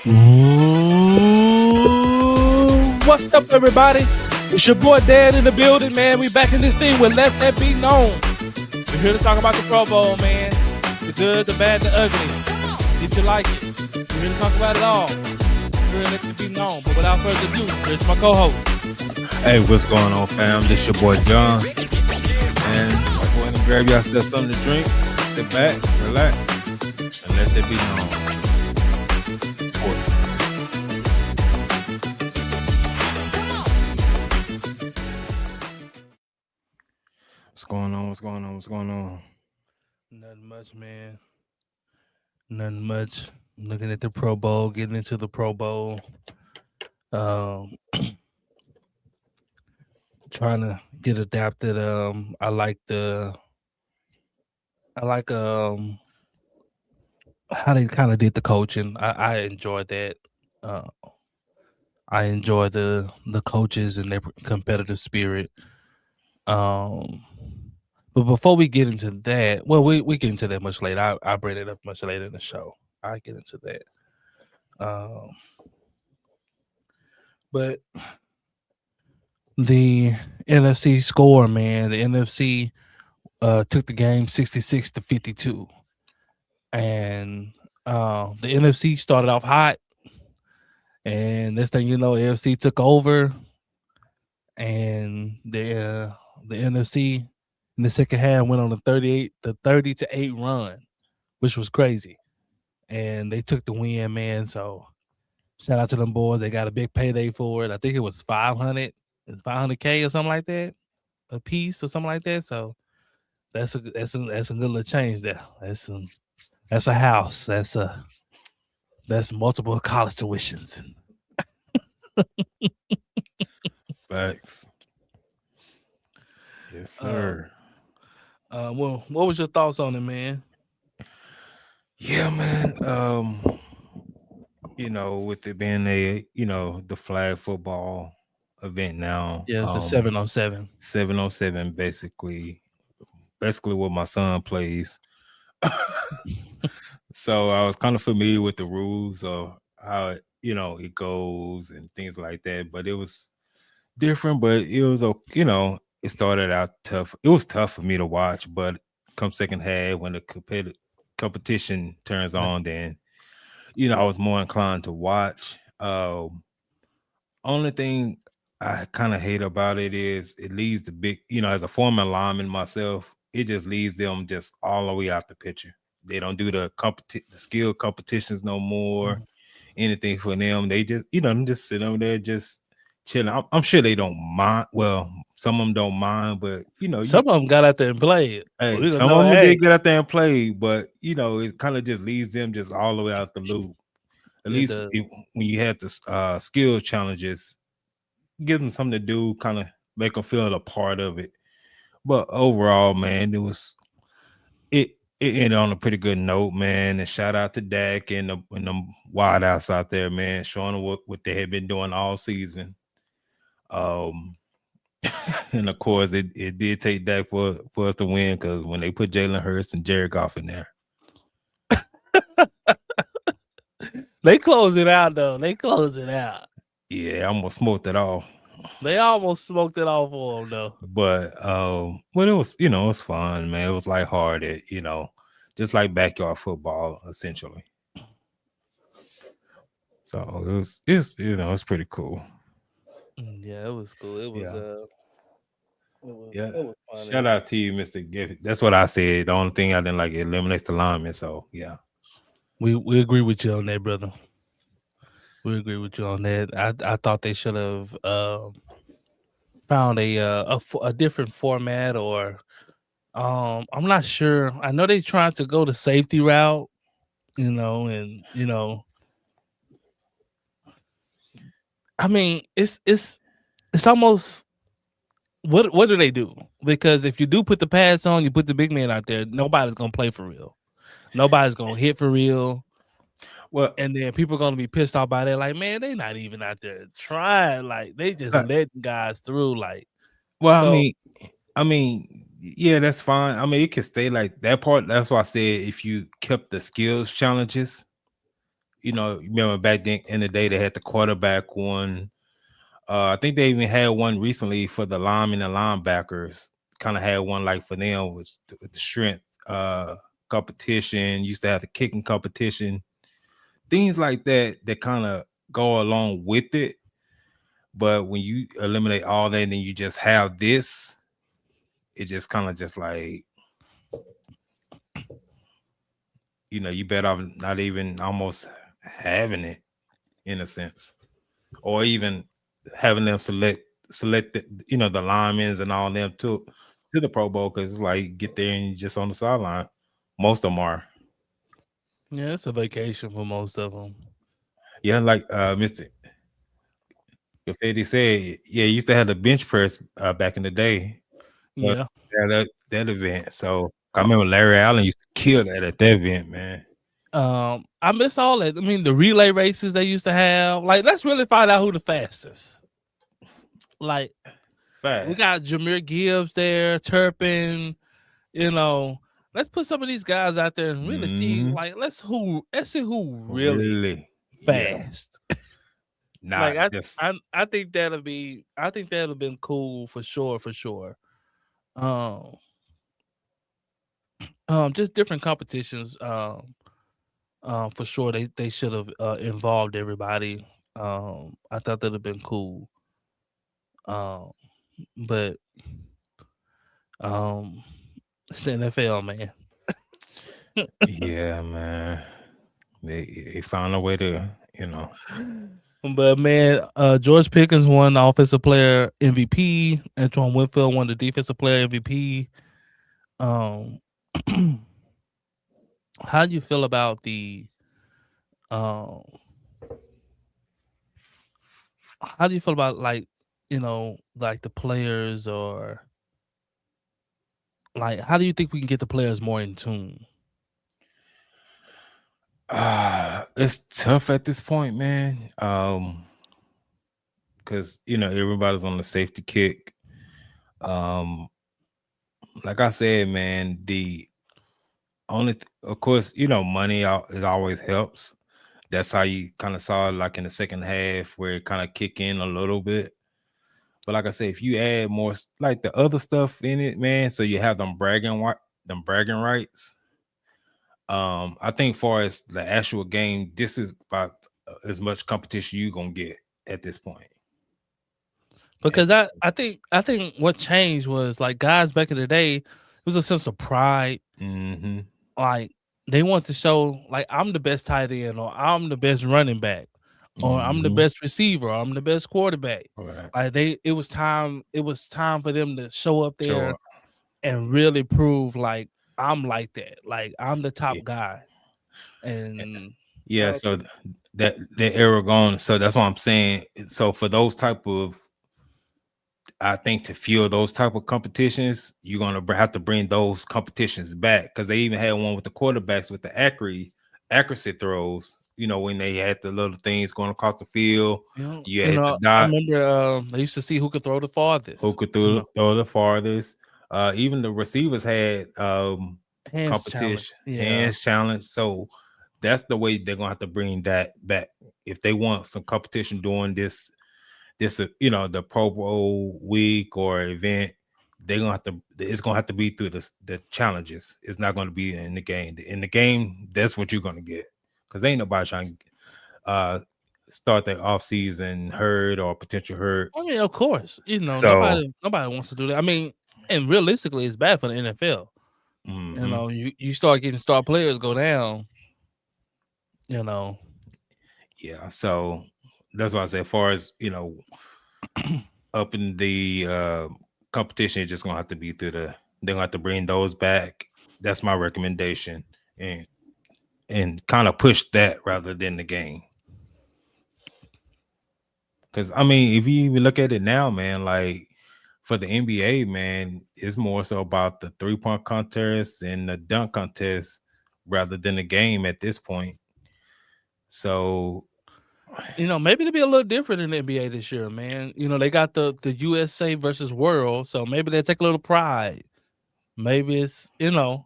Ooh, what's up, everybody? It's your boy Dad in the building, man. We back in this thing with Let That Be Known. We're here to talk about the Pro Bowl, man. The good, the bad, the ugly. Did you like it? We're here to talk about it all. We're here to let it be known. But without further ado, here's my co-host. Hey, what's going on, fam? This your boy John. And go ahead and grab yourself something to drink. Sit back, relax, and let it be known. Sports. What's going on? What's going on? What's going on? Nothing much, man. Nothing much. I'm looking at the Pro Bowl, getting into the Pro Bowl. Trying to get adapted. I like how they kind of did the coaching. I enjoyed that. I enjoy the coaches and their competitive spirit. But before we get into that, well, we get into that much later. I bring it up much later in the show. I get into that. But the NFC score, man, the NFC took the game 66-52. And the NFC started off hot. And this thing, you know, AFC took over. And the NFC in the second half went on a 30-8 run, which was crazy. And they took the win, man. So shout out to them boys. They got a big payday for it. I think it was $500K or something like that, a piece or something like that. So that's a good little change there. That's a house. That's multiple college tuitions. Facts. Yes, sir. Well, what was your thoughts on it, man? Yeah, man. You know, with it being the flag football event now. Yeah, it's a 7-on-7. 7-on-7, basically what my son plays. So I was kind of familiar with the rules of how it goes and things like that, but it was different. But it was it started out tough. It was tough for me to watch, but come second half when the competition turns on, then I was more inclined to watch. Only thing I kind of hate about it is it leaves the big, as a former lineman myself, it just leaves them just all the way out the picture. They don't do the skill competitions no more. Anything for them. They just, them just sit over there just chilling. I'm sure they don't mind. Well, some of them don't mind, but some of them got out there and played. Hey, some of them did get out there and play, but it kind of just leaves them just all the way out the loop. At least when you had the skill challenges, give them something to do, kind of make them feel a part of it. But overall, man, it ended on a pretty good note, man. And shout out to Dak and the wideouts out there, man, showing what they had been doing all season. And of course, it did take Dak for us to win, because when they put Jalen Hurts and Jared Goff in there, they closed it out, though. They closed it out. Yeah, I almost smoked it off. They almost smoked it off for them, though. But it was, it was fun, man. It was lighthearted, just like backyard football, essentially. So it's pretty cool. Yeah, it was cool. It was it was fun. Shout out to you, Mr. Gifford. That's what I said. The only thing I didn't like, it eliminates the lineman. So yeah. We agree with you on that, brother. We agree with you on that. I thought they should have found a different format, or I'm not sure. I know they tried to go the safety route, and I mean, it's almost, what do they do? Because if you do put the pads on, you put the big man out there, nobody's gonna play for real. Nobody's gonna hit for real. Well, and then people are gonna be pissed off by that. Like, man, they not even out there trying. Like, they just letting guys through. Like, well, so, I mean, yeah, that's fine. I mean, it can stay like that part. That's why I said if you kept the skills challenges, remember back then in the day they had the quarterback one. I think they even had one recently for the linemen and linebackers. Kind of had one like for them with the strength competition. Used to have the kicking competition, things like that kind of go along with it. But when you eliminate all that and then you just have this, it just kind of just like, you better off not even almost having it in a sense, or even having them select the linemen and all them to the Pro Bowl, because it's like get there and you just on the sideline. Most of them are. Yeah, it's a vacation for most of them. Yeah, like Mr. Fetty said, yeah, you used to have the bench press back in the day. But Yeah. yeah, that event. So I remember Larry Allen used to kill that at that event, man. I miss all that. I mean, the relay races they used to have. Like, let's really find out who the fastest. Like, we Fast. got Jameer Gibbs there, Turpin. Let's put some of these guys out there and really see. Mm-hmm. Like, let's see who really Really? Yeah. fast. Like, Not just I think that'll have been cool for sure, for sure. Um, just different competitions. For sure they should have involved everybody. I thought that'd have been cool. Um, but it's the NFL, man. yeah, man. They found a way to, But man, George Pickens won the offensive player MVP. Antoine Winfield won the defensive player MVP. Um, how do you feel about the um? How do you feel about like the players, or like how do you think we can get the players more in tune? it's tough at this point, man. Because everybody's on the safety kick. Um, like I said, man, the of course, money it always helps. That's how you kind of saw it, like in the second half, where it kind of kick in a little bit. But like I said, if you add more like the other stuff in it, man, so you have them bragging rights. I think far as the actual game, this is about as much competition you gonna get at this point. And, Because I think what changed was like guys back in the day, it was a sense of pride. mm-hmm. Like they want to show like I'm the best tight end, or I'm the best running back, or I'm the Mm-hmm. best receiver, or I'm the best quarterback. All right. Like it was time for them to show up there Sure. and really prove like I'm like that. Like I'm the top Yeah. guy. And Yeah. uh, So that era gone. So that's what I'm saying. So for those type of, I think to fuel those type of competitions, you're gonna have to bring those competitions back, because they even had one with the quarterbacks with the accuracy throws. When they had the little things going across the field, you know, you you had the know, I dot remember they used to see who could throw the who farthest. could You know, throw the farthest. Even the receivers had hands challenge. competition, Yeah. hands challenge. So that's the way they're gonna have to bring that back if they want some competition during this the Pro Bowl week or event. They're gonna have to It's gonna have to be through the challenges. It's not gonna be in the game. In the game, that's what you're gonna get, because ain't nobody trying to start their offseason hurt or potential hurt. I mean, of course, So nobody wants to do that. I mean, and realistically, it's bad for the NFL. mhm. You start getting star players go down. You know, Yeah, so that's why I say, as far as up in the competition, it's just gonna have to be through they're gonna have to bring those back. That's my recommendation, and kind of push that rather than the game. Because I mean, if you even look at it now, man, like for the NBA, man, it's more so about the 3-point contest and the dunk contest rather than the game at this point. So maybe it'll be a little different in the NBA this year, man. They got the USA versus World, so maybe they take a little pride. Maybe it's what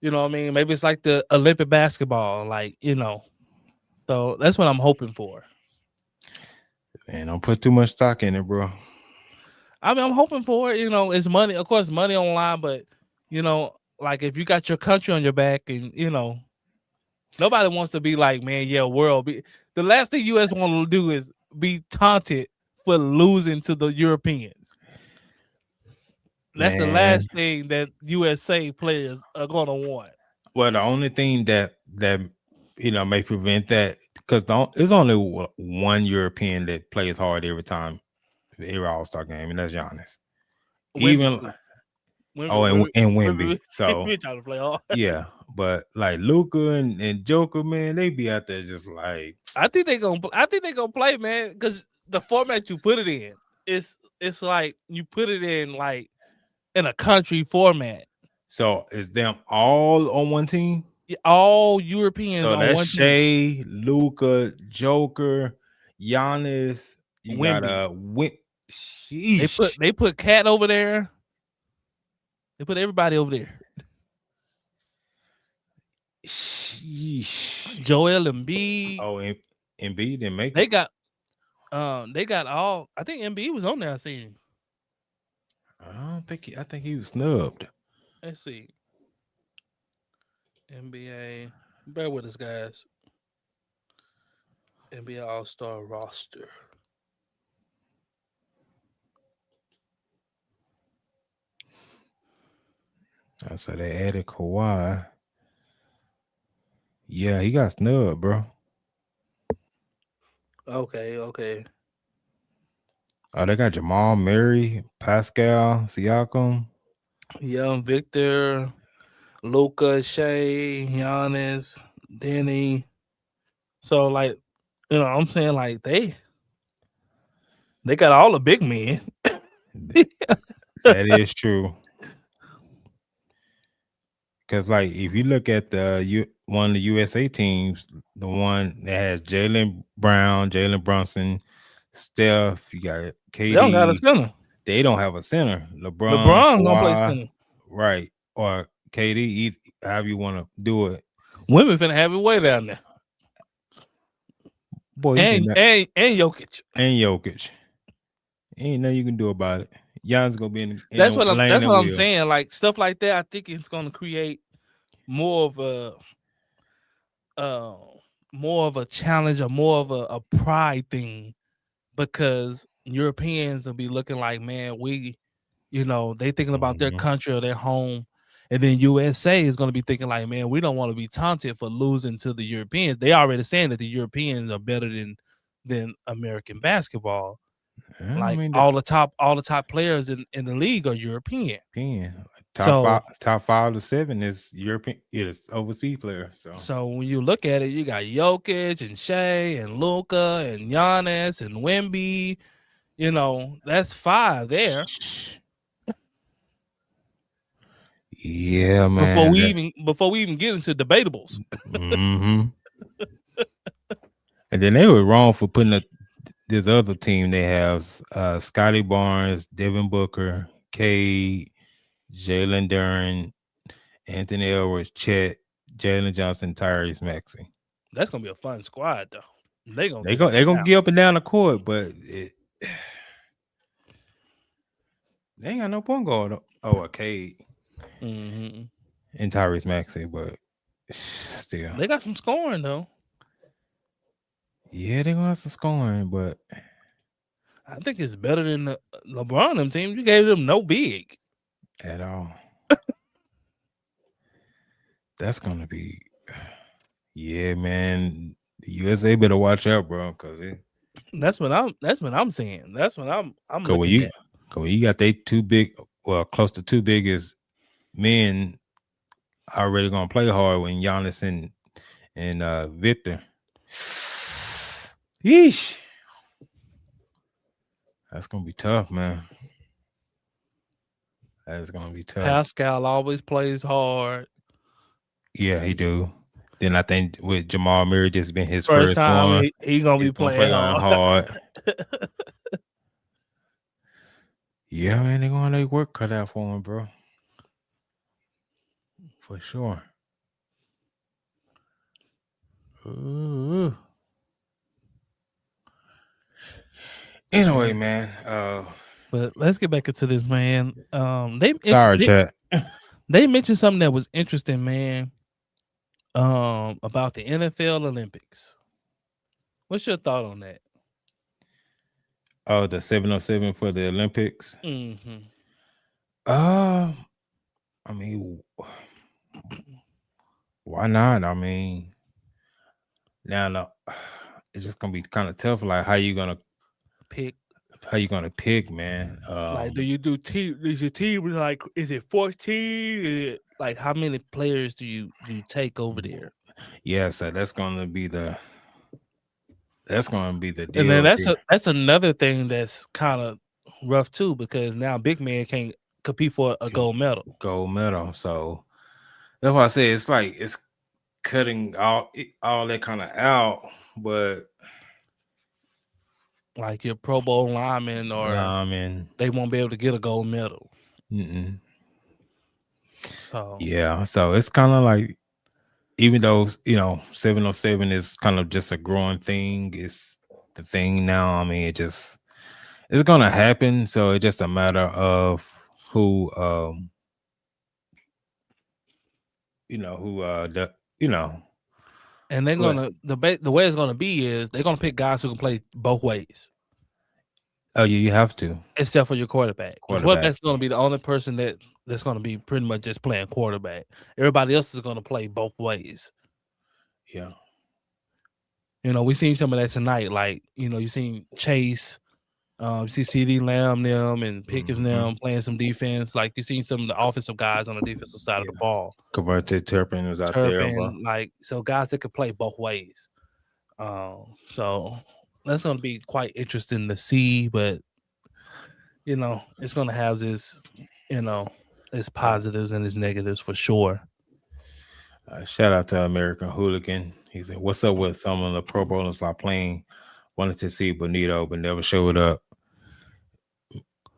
I mean. Maybe it's like the Olympic basketball, like So that's what I'm hoping for. And don't put too much stock in it, bro. I mean, I'm hoping for it. It's money, of course, money on the line, but like if you got your country on your back, and nobody wants to be like, man, yeah, world. The last thing U.S. want to do is be taunted for losing to the Europeans. That's the Man. last thing that USA players are gonna want. Well, the only thing that may prevent that, because there's only one European that plays hard every time, every All-Star game, and that's Giannis. Wimby Even too. Wimby, and Wimby. Wimby, So Wimby trying to play hard. yeah, but like Luca and Joker, man, they be out there just like. I think they gonna play, man, because the format you put it in, it's like you put it in like in a country format. So is them all on one team? All Europeans So on that's one team. Shea, Luca, Joker, Giannis. You got Wimby. Sheesh. They put Cat over there. They put everybody over there. Sheesh. Joel Embiid. Oh, Embiid didn't make They it. got all. I think Embiid was on there. I seen. I don't think. I think he was snubbed. Let's see. NBA. Bear with us, guys. NBA All-Star roster. I said they added Kawhi. Yeah, he got snubbed, bro. Okay. Oh, they got Jamal Murray, Pascal Siakam. Young Victor, Luca, Shea, Giannis, Denny. So like, I'm saying like they got all the big men. That is true. Because like if you look at one of the USA teams, the one that has Jalen Brown, Jalen Brunson, Steph, you got They don't got a KD. center. They don't have a center. LeBron, LeBron don't play Kawhi, center. right, or KD, however you want to do it. Women finna have it way down there. Boy, and Jokic. And Jokic. Ain't nothing you can do about it. Giannis gonna be in That's the what lane I'm saying. Like stuff like that, I think it's gonna create more of a challenge or more of a pride thing, because Europeans will be looking like, man, they thinking about their country or their home. And then USA is going to be thinking like, man, we don't want to be taunted for losing to the Europeans. They already saying that the Europeans are better than American basketball. Like all the top players in the league are European. Top 5 to 7 is European, is overseas players. So when you look at it, you got Jokic and Shea and Luca and Giannis and Wemby. That's 5 there. Yeah, man. Before we even get into debatables. Mm-hmm. And then they were wrong for putting this other team. They have Scotty Barnes, Devin Booker, Cade, Jalen Duren, Anthony Edwards, Chet, Jalen Johnson, Tyrese Maxey. That's gonna be a fun squad, though. They're gonna get up and down the court, but they ain't got no point guard. Oh, a Cade and Tyrese Maxey, but still, they got some scoring though. Yeah, they're gonna have some scoring, but I think it's better than the LeBron them team. You gave them no big at all. That's gonna be, yeah, man. The USA better watch out, bro, because that's what I'm saying. That's what I'm looking at. When you got they close to two biggest men already gonna play hard when Giannis and Victor. Yeesh. That's gonna be tough, man. That is gonna be tough. Pascal always plays hard. Yeah, he do. Then I think with Jamal Murray, this has been his first time one. He gonna be playing hard. Yeah, man, they're gonna let work cut out for him, bro. For sure. Anyway, man. But let's get back into this, man. Sorry, chat. They mentioned something that was interesting, man. About the NFL Olympics. What's your thought on that? Oh, the 707 for the Olympics. Mm-hmm. I mean, why not? I mean, now no, it's just gonna be kind of tough. Like, how you gonna pick? How you gonna pick, man? Like, do you do team? Is your team like? Is it 14? Like, how many players do you take over there? Yeah, so that's gonna be the And then deal here. that's another thing that's kind of rough too, because now big man can't compete for a gold medal. Gold medal. So that's why I say it's like it's cutting all that kind of out, but like your Pro Bowl lineman or they won't be able to get a gold medal. So yeah, so it's kind of like, even though 707 is kind of just a growing thing, it's the thing now. I mean, it's gonna happen. So it's just a matter of who and they're gonna the way it's gonna be is they're gonna pick guys who can play both ways. Oh yeah, you have to, except for your quarterback. Your quarterback's gonna be the only person that's gonna be pretty much just playing quarterback. Everybody else is gonna play both ways. Yeah. We seen some of that tonight. Like, you seen Chase, you see CD Lamb them and Pickens them playing some defense. Like, you seen some of the offensive guys on the defensive side of the ball. Converted Turpin was out there, like, so guys that could play both ways. So that's gonna be quite interesting to see, but it's gonna have this, its positives and its negatives for sure. Shout out to American Hooligan. He said, "What's up with some of the Pro Bowlers not playing? Wanted to see Bonito, but never showed up."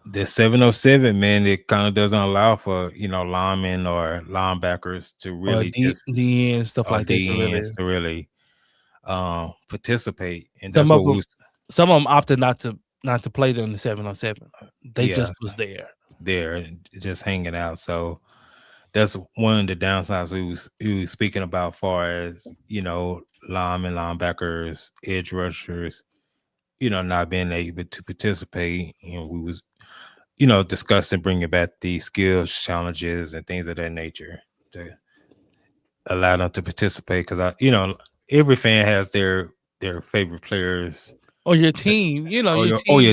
The 707, man, it kind of doesn't allow for linemen or linebackers to really DN stuff like that to really participate, and some that's of what them, some of them opted not to play them in the 707. They just was there just hanging out. So that's one of the downsides we was speaking about, far as linemen, linebackers, edge rushers, not being able to participate. We was discussing bringing back the skills challenges and things of that nature to allow them to participate, because every fan has their favorite players or your team. Your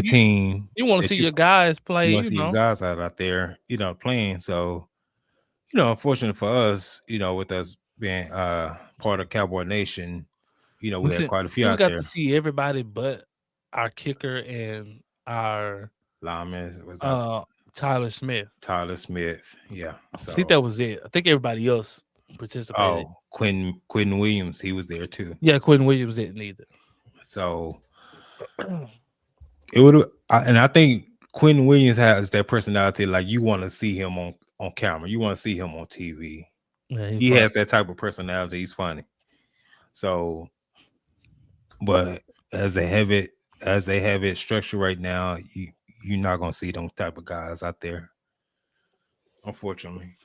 team. You want to see your guys play. You want to see your guys out there, playing. So, unfortunately for us, with us being part of Cowboy Nation, we had quite a few out got there. to see everybody but our kicker and our lineman was Tyler Smith. Yeah. So I think that was it. I think everybody else participated. Oh, Quentin Williams, he was there too. Yeah, Quentin Williams didn't either. So it would, and I think Quentin Williams has that personality. Like, you want to see him on camera, you want to see him on TV. Yeah, he has that type of personality. He's funny. So, but as they have it structured right now, you're not gonna see them type of guys out there, unfortunately.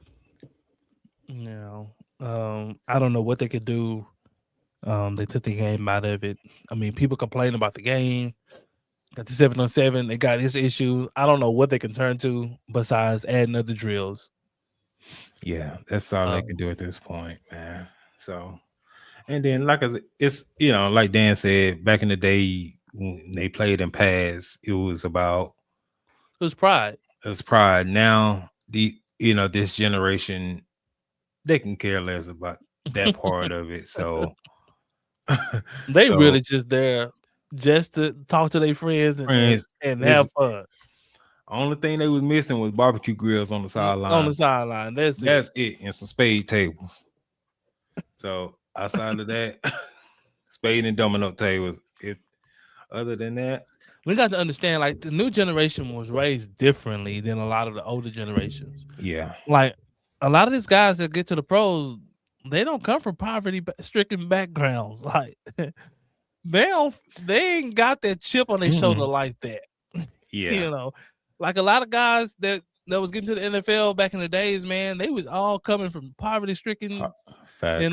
I don't know what they could do. They took the game out of it. I mean, people complain about the game. Got the 7-on-7. They got his issues. I don't know what they can turn to besides adding other drills. Yeah, that's all they can do at this point, man. So, and then like it's like Dan said, back in the day when they played in pads, it was pride. It was pride. Now this generation, they can care less about that part of it. So they really just there just to talk to their friends and have fun. Only thing they was missing was barbecue grills on the sideline. On the sideline, that's it, and some spade tables. So outside of that, spade and domino tables. Other than that, we got to understand, like, the new generation was raised differently than a lot of the older generations. Yeah, like a lot of these guys that get to the pros, they don't come from poverty-stricken backgrounds. Like, they ain't got that chip on their shoulder like that. Yeah. You know, like a lot of guys that was getting to the NFL back in the days, man, they was all coming from poverty stricken, Facts.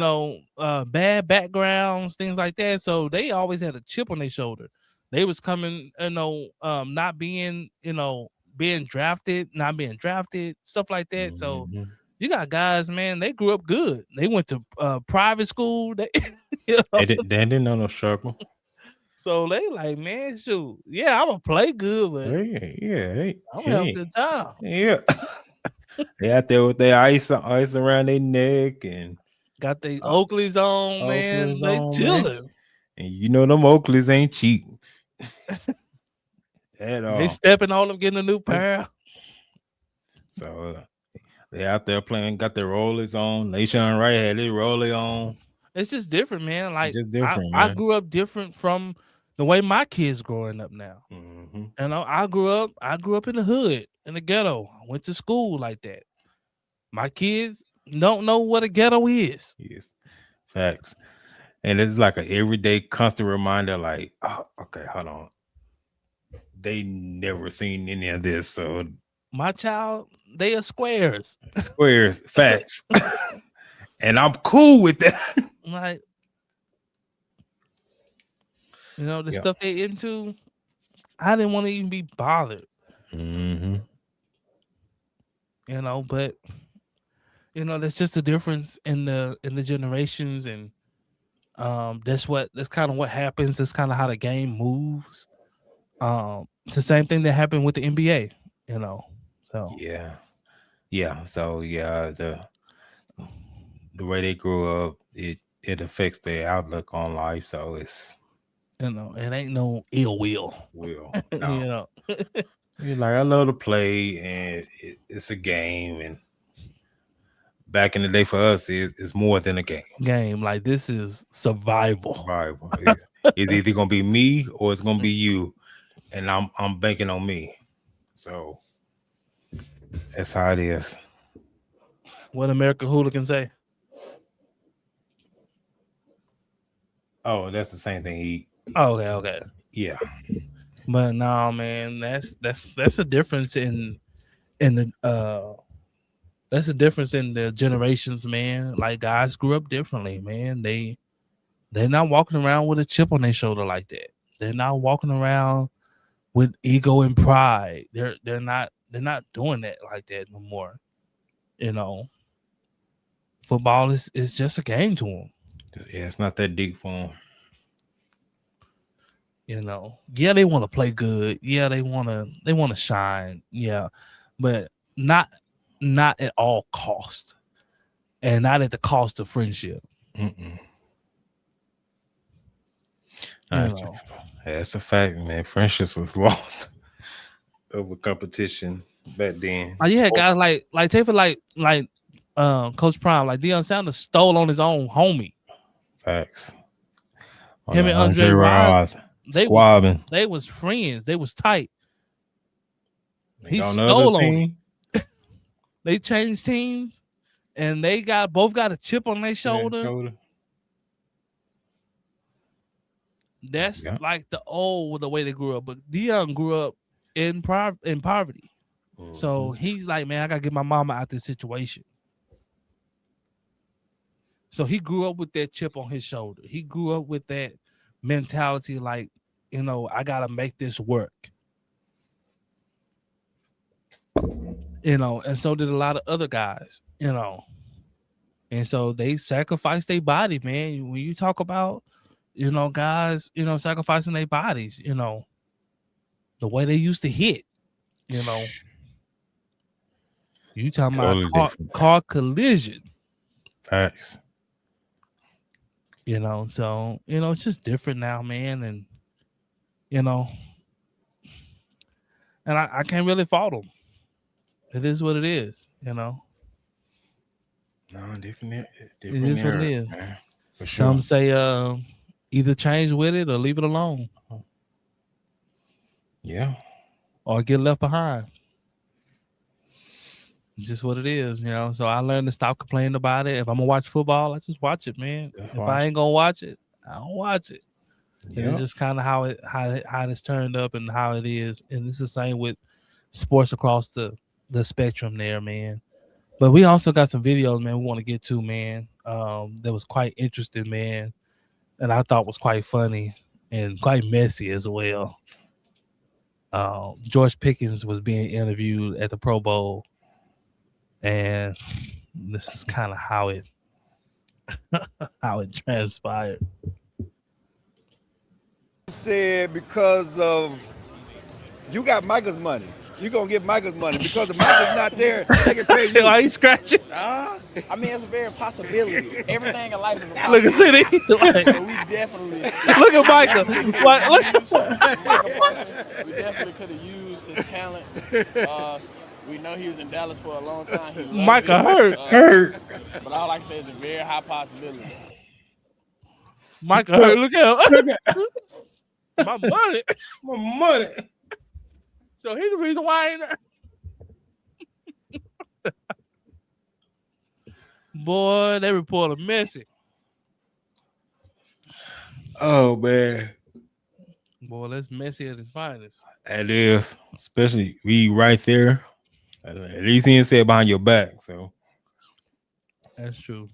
bad backgrounds, things like that. So they always had a chip on their shoulder. They was coming, not being, being drafted, not being drafted, stuff like that. So Mhm. you got guys, man, they grew up good. They went to private school. They, They didn't know no struggle. so they like, man, shoot, yeah, I'm gonna play good, but I'm gonna have a Hey, good time. yeah. They out there with their ice around their neck and Got the uh, Oakleys on, man. Oakleys They on, man. chilling. And you know them Oakleys ain't cheap at They all. stepping on them, getting a new pair. So they out there playing, got their rollers on. Nation right had their roller on. It's just different, man. Like Just different, I man. grew up different from the way my kids growing up now. Mm-hmm. I grew up in the hood, in the ghetto. I went to school like that. My kids don't know what a ghetto is. Yes, facts. And it's like an everyday constant reminder, like, oh, okay, hold on. They never seen any of this. So My child, they are squares. squares, facts. And I'm cool with that. Like, the Yeah. stuff they into, I didn't want to even be bothered. Mm-hmm. But there's just a difference in the generations, and that's kind of what happens. That's kind of how the game moves. It's the same thing that happened with the NBA. So Yeah. So yeah, the way they grew up, it affects their outlook on life. So it's it ain't no ill will. no. you know, You're like, I love to play, and it's a game. And back in the day, for us, it's more than a game. game like this is survival. Survival. It's either gonna be me or it's gonna be you, and I'm banking on me. So that's how it is. What American Hooligan say? Oh, that's the same thing. Okay. Yeah. But no, man, that's a difference in the that's a difference in the generations, man. Like guys grew up differently, man. They're not walking around with a chip on their shoulder like that. They're not walking around with ego and pride. They're not doing that like that no more. Football is just a game to them. Yeah, it's not that deep for them. Yeah, they want to play good. Yeah, they want to shine. Yeah, but not at all cost, and not at the cost of friendship. Mm-mm. You That's know, that's a fact, man. Friendships was lost over competition back then. you had guys like take for like Coach Prime, like Deion Sanders stole on his own homie. Facts. Him and Andre Rison, they was friends. They was tight. He stole on it. They changed teams, and they both got a chip on their shoulder. That's like the way they grew up. But Deion grew up in poverty. Mm-hmm. So he's like, man, I gotta get my mama out this situation. So he grew up with that chip on his shoulder. He grew up with that mentality, like, I gotta make this work. And so did a lot of other guys, And so they sacrificed their body, man. When you talk about, guys, sacrificing their bodies, the way they used to hit, you talking totally about car collision. Facts. So, it's just different now, man. And, and I can't really fault them. It is what it is, No, different it is what it is. Man. For sure. Some say either change with it or leave it alone. Yeah. Or get left behind. Just what it is, So I learned to stop complaining about it. If I'm gonna watch football, I just watch it, man. If I ain't gonna watch it, I don't watch it. And it's Yep. just kind of how it's turned up and how it is. And it's the same with sports across the spectrum there, man. But we also got some videos, man, we want to get to, man. That was quite interesting, man, and I thought was quite funny and quite messy as well. George Pickens was being interviewed at the Pro Bowl, and this is kind of how it how it transpired. Said because of you got Michael's money. You gonna get Michael's money because if Michael's not there, they can pay you. Why you scratching? I mean, it's a very possibility. Everything in life is a Look at possibility. City. Like, So we definitely look at Michael. Like, look. Michael Parsons. We definitely could have used his talents. We know he was in Dallas for a long time. He loved Michael it. hurt. But all I can say is a very high possibility. Michael hurt. Look at him. Look at My money. my money. So he's the reason why I ain't there. Boy, they reported messy. Oh man, Boy, that's messy at its finest. it is. Especially we right there. At least he didn't say it behind your back, so That's true.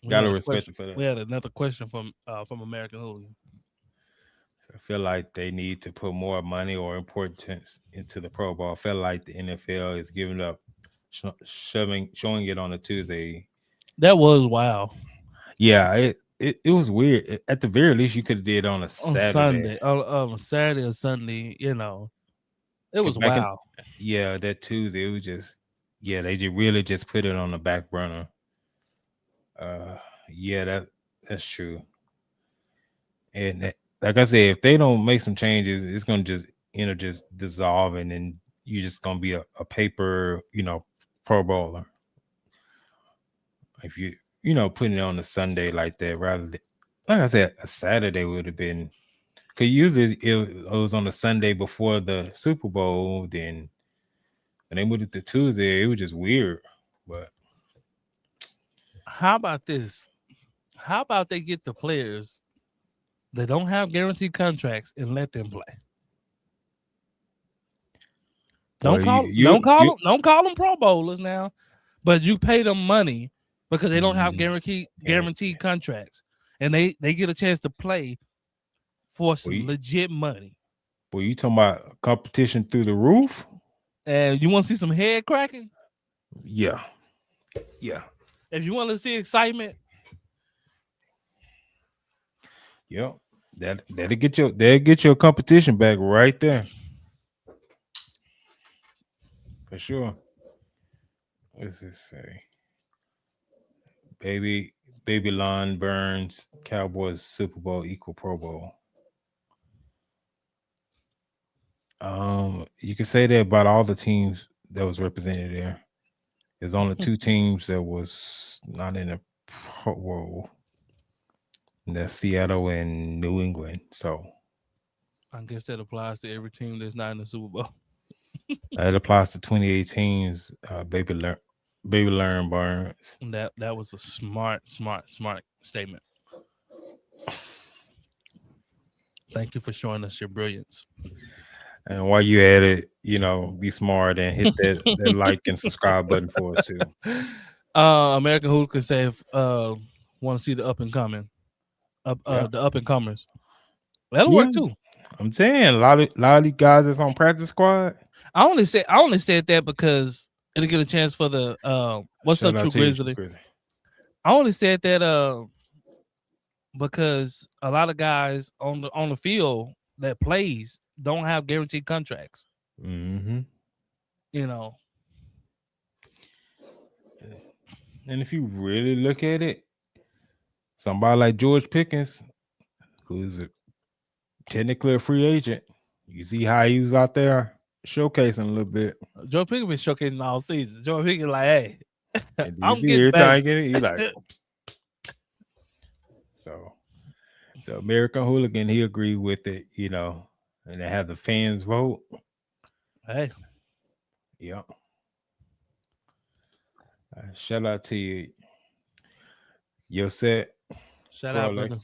gotta respect it for We that. had another question from American Hooligan. So I feel like they need to put more money or importance into the Pro Bowl. I feel like the NFL is giving up, showing it on a Tuesday. That was wild. Yeah, it was weird. At the very least, you could have did it on a On Saturday. Sunday, on Saturday or Sunday, it was Back in- wild. Yeah, that Tuesday, it was just, yeah, they really just put it on the back burner. Yeah, that's true. And like I said, if they don't make some changes, it's gonna just just dissolve, and then you're just gonna be a paper, Pro Bowler. If putting it on a Sunday like that, rather than, like I said, a Saturday would have been. Because usually it was on the Sunday before the Super Bowl. Then when they moved it to Tuesday, it was just weird. But How about this? How about they get the players that don't have guaranteed contracts and let them play? Don't call them Pro Bowlers now, but you pay them money because they don't have guaranteed contracts, and they get a chance to play for some legit money. Well, you talking about competition through the roof? And you want to see some head cracking? Yeah. If you want to see excitement, yep, that'll get your competition back right there. For sure. What's this say? Baby Lon Burns, Cowboys Super Bowl equal Pro Bowl. You can say that about all the teams that was represented there. There's only two teams that was not in the Pro Bowl. And that's Seattle and New England. So I guess that applies to every team that's not in the Super Bowl. It applies to 28 teams. Baby Learn Burns. That was a smart statement. Thank you for showing us your brilliance. And while you at it, be smart and hit that like and subscribe button for us too. American Hooligan say if want to see the up and coming, the up and comers. That'll work too. I'm saying a lot of these guys that's on practice squad. I only said that because it'll get a chance for the what's up, True Grizzly. I only said that because a lot of guys on the field that plays don't have guaranteed contracts. Mm-hmm. And if you really look at it, somebody like George Pickens, who's technically a free agent, you see how he was out there showcasing a little bit. George Pickens been showcasing all season. George Pickens like, hey, I'm getting back. He's like, so American Hooligan, he agreed with it, and they have the fans vote. Hey, yeah. Shout out to you. Your set. Shout out, brother.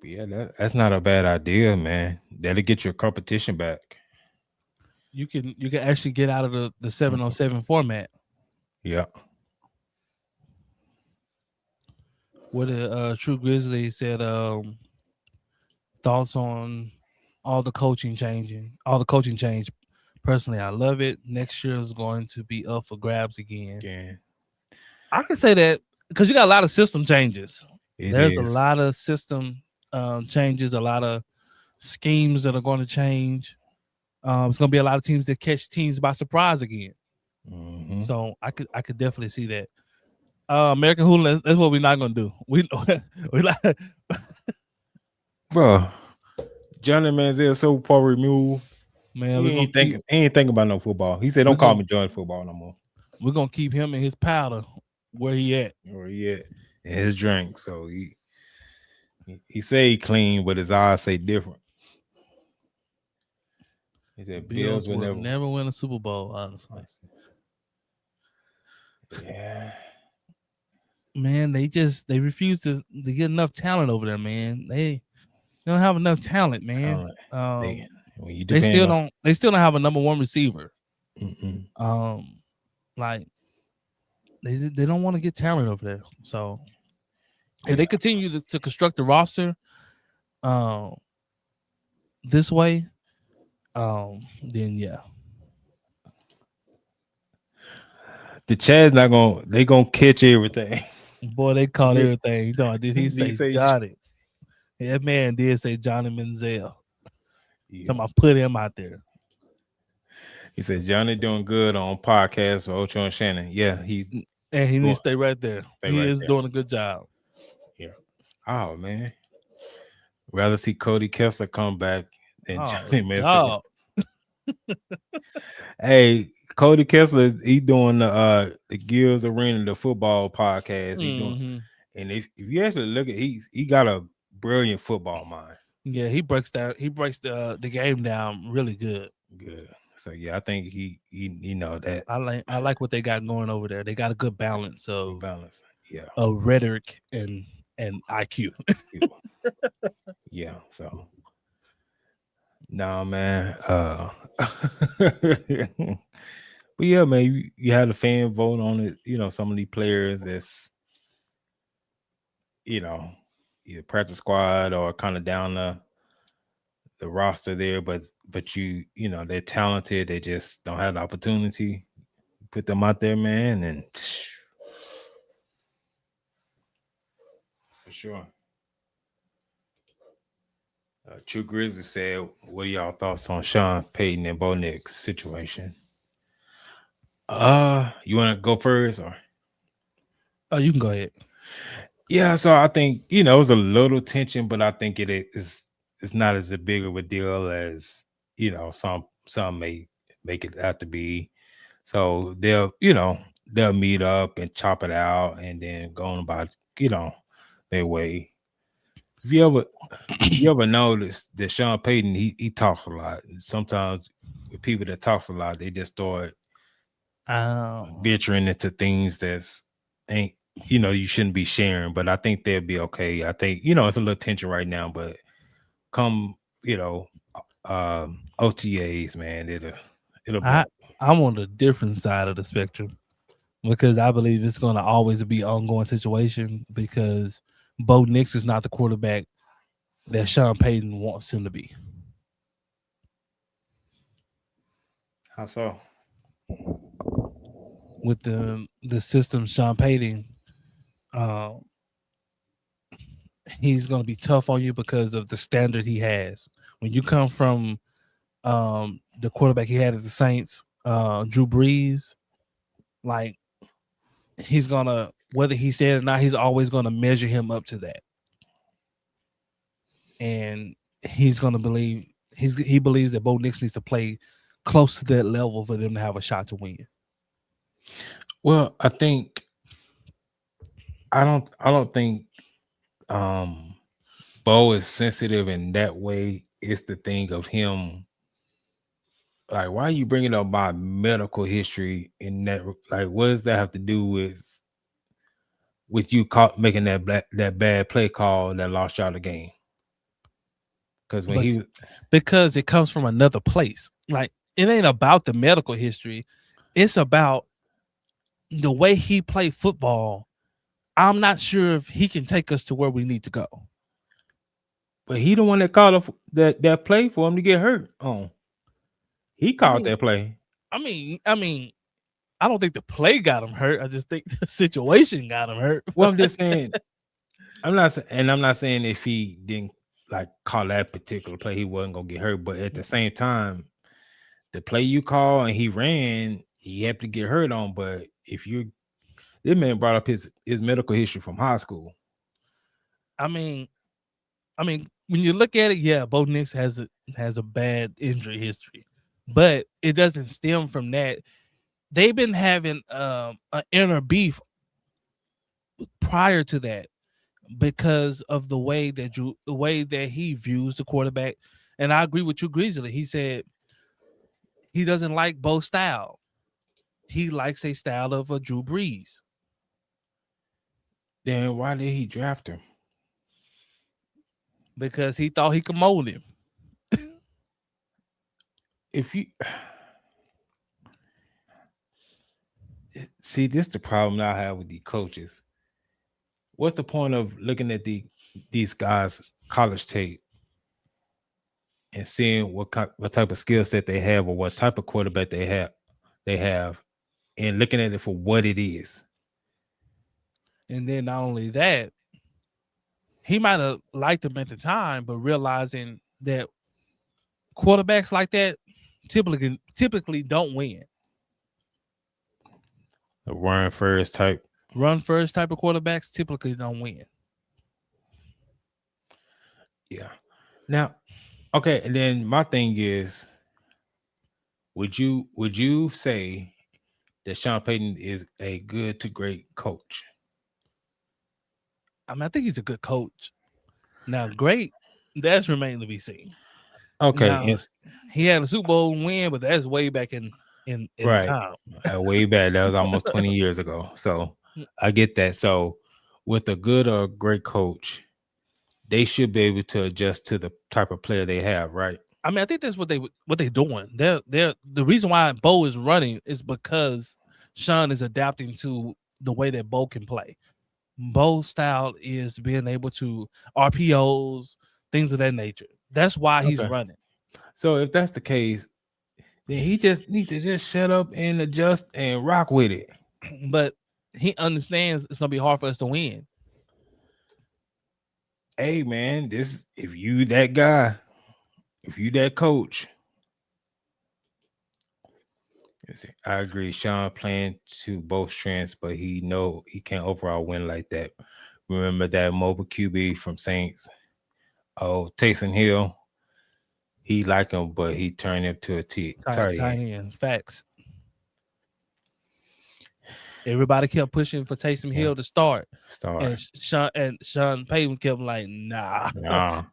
Yeah, that's not a bad idea, man. That'll get your competition back. You can actually get out of the 7-on-7 format. Yeah. What True Grizzly said, thoughts on all the coaching change. Personally, I love it. Next year is going to be up for grabs again. Again, I can say that because you got a lot of system changes. There's a is. lot of system changes, a lot of schemes that are going to change. It's going to be a lot of teams that catch teams by surprise again. Mm-hmm. So I could definitely see that. American Hooligan, that's what we're not going to do. We like, Bro, Johnny Manziel so far removed. man, He ain't thinking about no football. He said, "Don't call me Johnny football no more." We're gonna keep him in his powder where he at. Where he at? In his drink. So he say he clean, but his eyes say different. He said Bills will never win a Super Bowl, honestly. Yeah. Man, they refuse to get enough talent over there, man. They don't have enough talent, man. They still don't have a number one receiver. Like they don't want to get talent over there. So if they continue to construct the roster this way, then yeah. The Chad's not gonna catch everything. Boy, they caught everything. Did he say Johnny? That man did say Johnny Manziel. Yeah. I put him out there. He said Johnny doing good on podcasts with Ocho and Shannon. Yeah, he needs to stay right there. He is doing a good job. Yeah. Oh man. Rather see Cody Kessler come back than Johnny Manziel. Hey, Cody Kessler, he doing the Gears Arena, the football podcast. He doing, and if you actually look at, he got a brilliant football mind. Yeah, he breaks the game down really good. Good. So yeah, I think he that. I like what they got going over there. They got a good balance of yeah, of rhetoric and IQ. Yeah. So nah, man. But yeah, man, you had a fan vote on it. You know, some of these players that's, either practice squad or kind of down the roster there, but they're talented. They just don't have the opportunity. Put them out there, man, and for sure. True Grizzly said, "What are y'all thoughts on Sean Payton and Bo Nix situation?" You want to go first, or? Oh, you can go ahead. Yeah, so I think it was a little tension, but I think it's not as big of a deal as some may make it out to be. So they'll meet up and chop it out, and then go on about their way. If you ever notice that Sean Payton, he talks a lot. Sometimes with people that talks a lot, they just start venturing into things that's ain't you shouldn't be sharing. But I think they'll be okay. I think it's a little tension right now, but come OTAs, man, it'll be. I'm on the different side of the spectrum because I believe it's going to always be an ongoing situation because Bo Nix is not the quarterback that Sean Payton wants him to be. How so? With the system, Sean Payton, he's going to be tough on you because of the standard he has. When you come from the quarterback he had at the Saints, Drew Brees, like he's gonna, whether he said it or not, he's always gonna measure him up to that, and he's gonna believe he believes that Bo Nix needs to play close to that level for them to have a shot to win. Well, I don't think Bo is sensitive in that way. It's the thing of him. Like, why are you bringing up my medical history in that? Like, what does that have to do with you making that bad play call that lost y'all the game? Because when because it comes from another place. Like it ain't about the medical history. It's about the way he played football. I'm not sure if he can take us to where we need to go. but he the one that called up that play for him to get hurt on. He I called mean, that play. I don't think the play got him hurt. I just think the situation got him hurt. Well, I'm just saying. I'm not saying if he didn't like call that particular play, he wasn't gonna get hurt. But at the same time, the play you call and he ran, he had to get hurt on. But if you, this man brought up his medical history from high school. I mean, when you look at it, yeah, Bo Nix has a bad injury history, but it doesn't stem from that. They've been having an inner beef prior to that because of the way that he views the quarterback. And I agree with you, Greasily. He said he doesn't like Bo's style. He likes a style of a Drew Brees. Then why did he draft him? Because he thought he could mold him. If you see, this is the problem I have with the coaches. What's the point of looking at these guys' college tape and seeing what type of skill set they have or what type of quarterback they have, and looking at it for what it is? And then not only that, he might have liked him at the time, but realizing that quarterbacks like that typically don't win. The run first type of quarterbacks typically don't win. Yeah. Now, okay, and then my thing is, would you say that Sean Payton is a good to great coach? I think he's a good coach. Now, great, that's remaining to be seen. Okay, now, he had a Super Bowl win, but that's way back in right. time. Way back. That was almost 20 years ago. So I get that. So with a good or great coach, they should be able to adjust to the type of player they have, right? I think that's what they're doing. They're the reason why Bo is running is because Sean is adapting to the way that Bo can play. Bo's style is being able to RPOs, things of that nature. That's why he's running. So if that's the case, then he just needs to just shut up and adjust and rock with it. But he understands it's gonna be hard for us to win. Hey man, if you that guy, if you that coach, I agree. Sean playing to both strengths, but he can't overall win like that. Remember that mobile QB from Saints? Oh, Taysom Hill. He liked him, but he turned him to a tight end. Facts. Everybody kept pushing for Taysom Hill to start. And Sean Payton kept like, nah.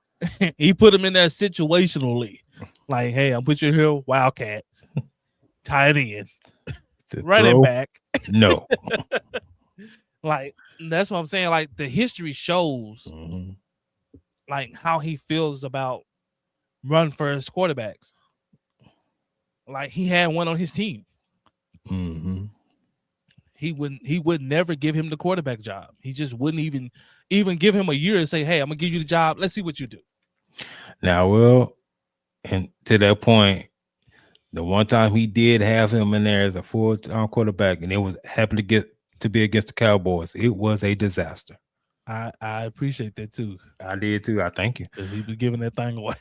He put him in there situationally. Like, hey, I'm putting you here, Wildcat. Tight end. Running back. No. Like, that's what I'm saying. Like, the history shows like how he feels about run first quarterbacks. Like, he had one on his team. He would never give him the quarterback job. He just wouldn't even give him a year and say, hey, I'm gonna give you the job. Let's see what you do. Now, and to that point, the one time he did have him in there as a full-time quarterback, and it was happened to be against the Cowboys, it was a disaster. I appreciate that too. I did too. I thank you. Because he was giving that thing away.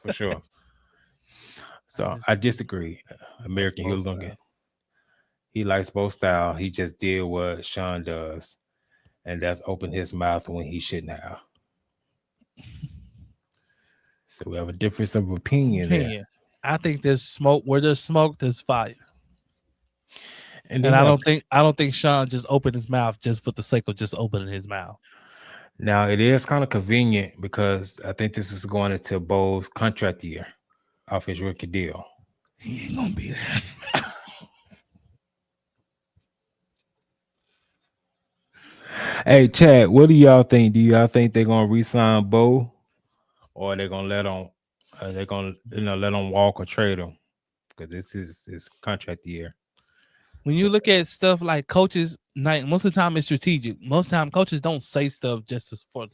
For sure. So I disagree. American Hill's gonna get. He likes both style. He just did what Sean does, and that's open his mouth when he shouldn't have. So we have a difference of opinion there. I think there's smoke. Where there's smoke, there's fire. And I don't think Sean just opened his mouth just for the sake of just opening his mouth. Now it is kind of convenient because I think this is going into Bo's contract year off his rookie deal. He ain't gonna be there. Hey, Chad, what do y'all think? Do y'all think they're gonna re-sign Bo, or they're gonna let him. They're gonna let him walk or trade him because this is his contract year. When you look at stuff like coaches, like most of the time it's strategic. Most of the time, coaches don't say stuff just for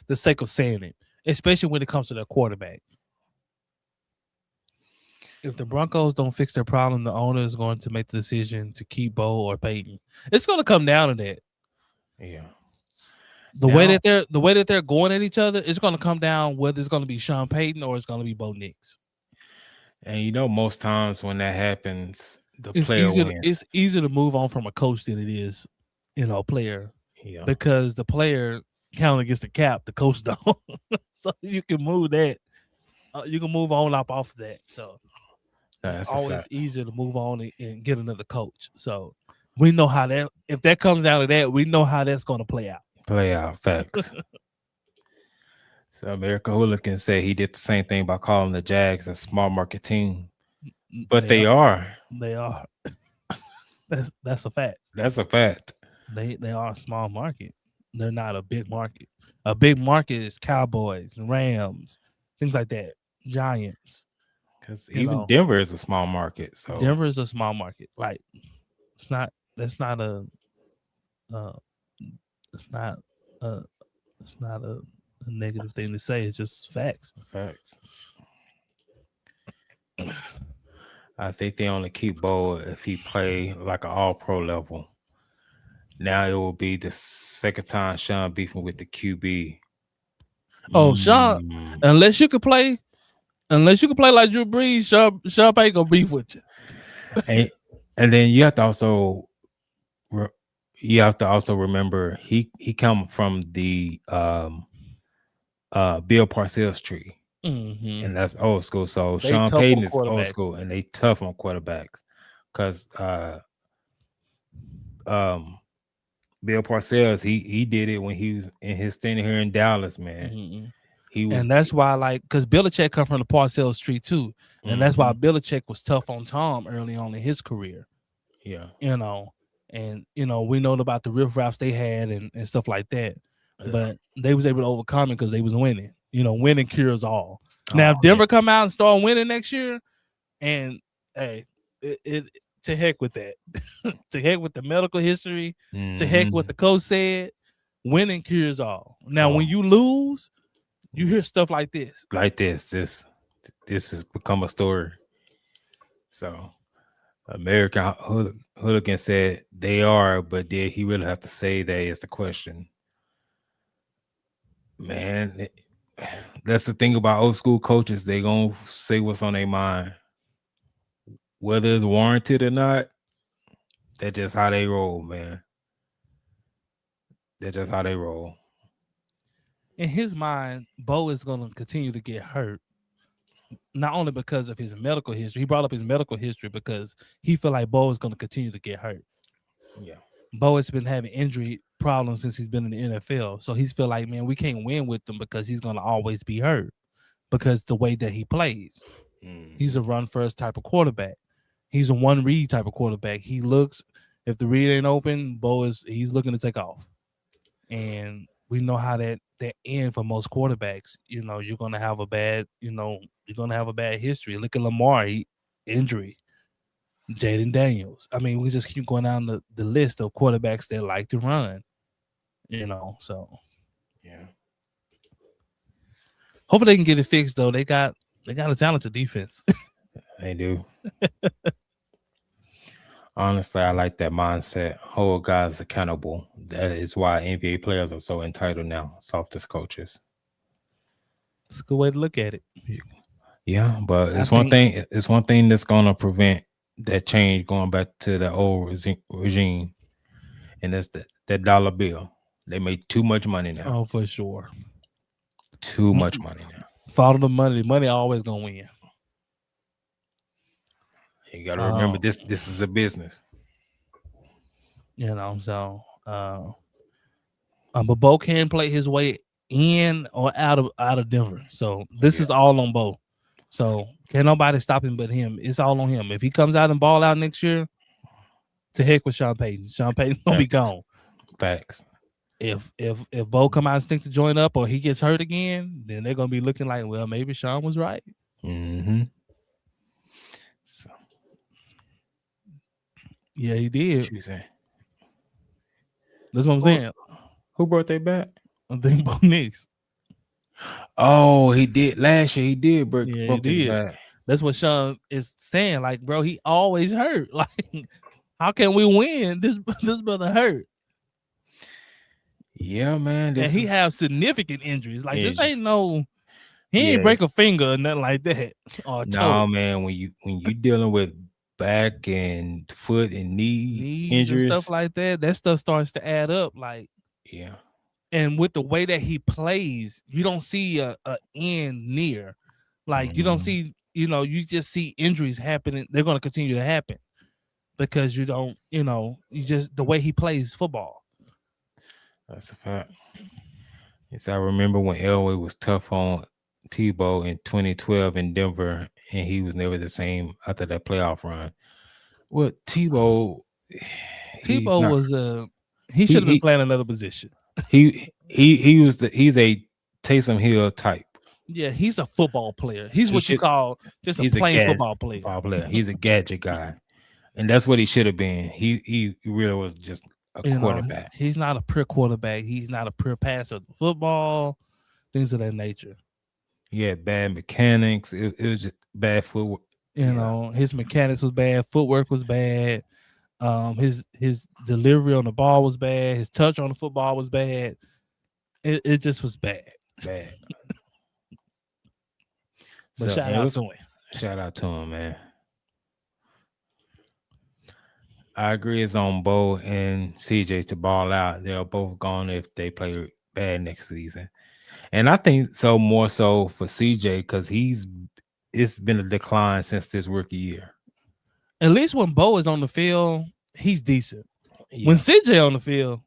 the sake of saying it, especially when it comes to their quarterback. If the Broncos don't fix their problem, the owner is going to make the decision to keep Bo or Peyton. It's going to come down to that. Yeah. The way that they're going at each other, it's going to come down whether it's going to be Sean Payton or it's going to be Bo Nix. And most times when that happens, player wins. It's easier to move on from a coach than it is, a player. Yeah. Because the player count against the cap, the coach don't. So you can move that. You can move on off of that. So it's always easier to move on and get another coach. So we know how that, if that comes down to that, we know how that's going to play out. Facts. So America Hooligan said he did the same thing by calling the Jags a small market team. But they are. They are. That's a fact. That's a fact. They are a small market. They're not a big market. A big market is Cowboys, Rams, things like that. Giants. Because even Denver is a small market. So Denver is a small market. Like it's not a negative thing to say. It's just facts. I think they only keep Bo if he play like an all-pro level. Now it will be the second time Sean beefing with the QB. Oh, Sean, unless you can play like Drew Brees, Sean Payton gonna beef with you. And then you have to also remember he come from the Bill Parcells tree. Mm-hmm. And that's old school. So Sean Payton is old school, and they tough on quarterbacks because Bill Parcells he did it when he was in his stint here in Dallas, man. Mm-hmm. And that's why, because Belichick come from the Parcells tree too, and that's why Belichick was tough on Tom early on in his career. Yeah, and we know about the riffraffs they had and stuff like that, but they was able to overcome it because they was winning. Winning cures all. Now, if Denver come out and start winning next year, and hey, it to heck with that. To heck with the medical history. To heck what the coach said. Winning cures all. Now, when you lose, you hear stuff like this. This has become a story. So, American Hooligan said they are, but did he really have to say that is the question. Man, that's the thing about old school coaches. They gonna say what's on their mind, whether it's warranted or not. That's just how they roll, man. That's just how they roll. In his mind, Bo is gonna continue to get hurt, not only because of his medical history. He brought up his medical history because he feel like Bo is gonna continue to get hurt. Yeah, Bo has been having injury problems since he's been in the NFL. So he's feel like, man, we can't win with him because he's going to always be hurt because the way that he plays. He's a run first type of quarterback. He's a one read type of quarterback. He looks, if the read ain't open, he's looking to take off. And we know how that end for most quarterbacks. You're going to have a bad, history. Look at Lamar, injury. Jaden Daniels. I mean, we just keep going down the list of quarterbacks that like to run. So yeah. Hopefully they can get it fixed though. They got a talented defense. They do. Honestly, I like that mindset. Hold guys accountable. That is why NBA players are so entitled now, softest coaches. It's a good way to look at it. Yeah, but it's one thing that's gonna prevent that change going back to the old regime, and that's that dollar bill. They made too much money now. Oh, for sure. Too much money now. Follow the money. Money always gonna win. You gotta remember this is a business. So but Bo can play his way in or out of Denver. So this is all on Bo. So can't nobody stop him but him. It's all on him. If he comes out and ball out next year, to heck with Sean Payton. Sean Payton gonna be gone. Facts. if Bo come out and think to join up or he gets hurt again, then they're gonna be looking like, well, maybe Sean was right. So, yeah, he did. what you saying? That's what I'm saying. Who brought they back? I think Bo Nix. Oh, he did last year. He did broke his back. That's what Sean is saying. Like, bro, he always hurt. Like, how can we win? This brother hurt. Yeah, man. And he have significant injuries. Like this ain't no. He ain't break a finger or nothing like that. Or toe. Man. When you dealing with back and foot and knee injuries and stuff like that stuff starts to add up. Like, yeah. And with the way that he plays, you don't see a end near. Like you don't see, you just see injuries happening. They're going to continue to happen because you don't, you just the way he plays football. That's a fact. Yes, I remember when Elway was tough on Tebow in 2012 in Denver, and he was never the same after that playoff run. Well, Tebow was he should have been playing another position. He's a Taysom Hill type. Yeah, he's a football player. He's what you call just a plain football player. He's a gadget guy, and that's what he should have been. He really was just a quarterback. He's not a pure quarterback. He's not a pure passer of football, things of that nature. He had bad mechanics. It was just bad footwork. His mechanics was bad. Footwork was bad. His delivery on the ball was bad. His touch on the football was bad. It just was bad. But shout out to him. Shout out to him, man. I agree it's on Bo and CJ to ball out. They're both gone if they play bad next season. And I think so more so for CJ because it's been a decline since his rookie year. At least when Bo is on the field, he's decent. Yeah. When CJ on the field,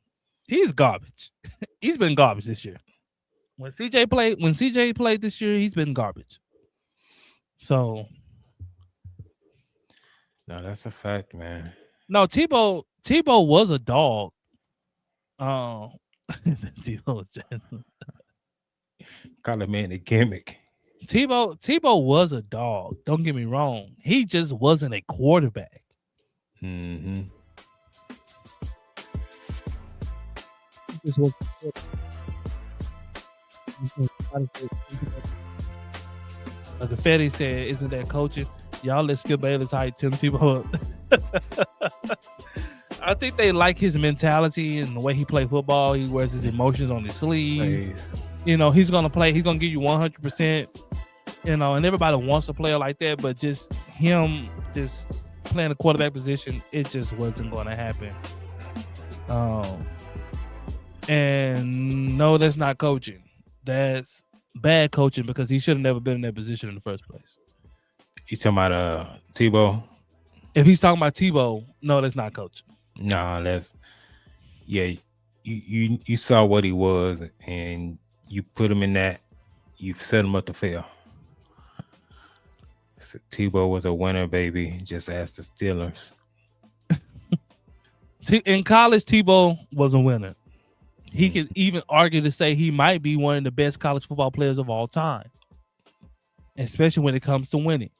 he's garbage. He's been garbage this year. When CJ played this year, he's been garbage. So no, that's a fact, man. No, Tebow was a dog. Tebow call him in a gimmick. Tebow was a dog. Don't get me wrong. He just wasn't a quarterback. Mm-hmm. Like Fetty said, isn't that coaching? Y'all let Skip Bayless hype Tim Tebow up. I think they like his mentality and the way he plays football. He wears his emotions on his sleeve. He's gonna play. He's gonna give you 100%. And everybody wants a player like that, but just him just playing the quarterback position, it just wasn't going to happen. And no, that's not coaching. That's bad coaching because he should have never been in that position in the first place. You talking about Tebow? If he's talking about Tebow, no, that's not coaching. No, that's you saw what he was and you put him in that, you set him up to fail. So Tebow was a winner, baby. Just ask the Steelers. In college, Tebow was a winner. He could even argue to say he might be one of the best college football players of all time, especially when it comes to winning.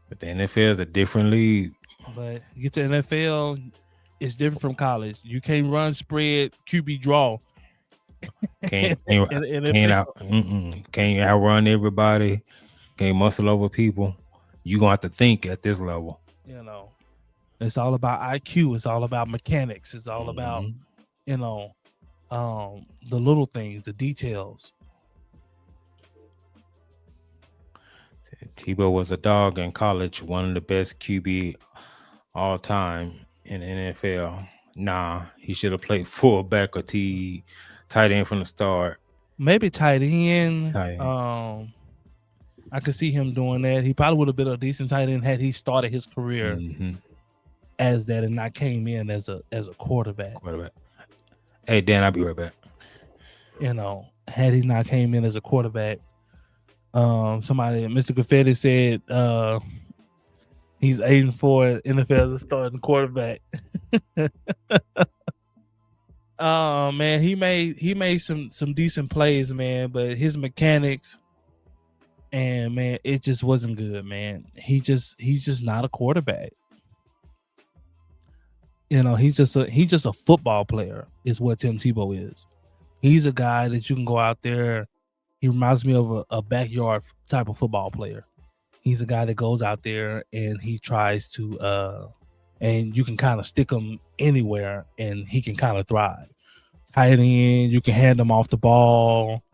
But the NFL is a different league. But you get to the NFL, it's different from college. You can't run spread QB draw. Can't outrun everybody. Can't muscle over people. You're gonna have to think at this level. It's all about IQ. It's all about mechanics. It's all about the little things, the details. Tebow was a dog in college, one of the best QB all time in the NFL. Nah, he should have played fullback or tight end from the start. Maybe tight end. I could see him doing that. He probably would have been a decent tight end had he started his career as that and not came in as a quarterback. Hey, Dan, I'll be right back. Had he not came in as a quarterback, somebody, Mr. Graffiti said he's 8-4 NFL as a starting quarterback. Man, he made some decent plays, man, but his mechanics and man, it just wasn't good, man. He's just not a quarterback. He's just a football player is what Tim Tebow is. He's a guy that you can go out there. He reminds me of a backyard type of football player. He's a guy that goes out there and he tries to and you can kind of stick him anywhere and he can kind of thrive. Tight end, you can hand him off the ball,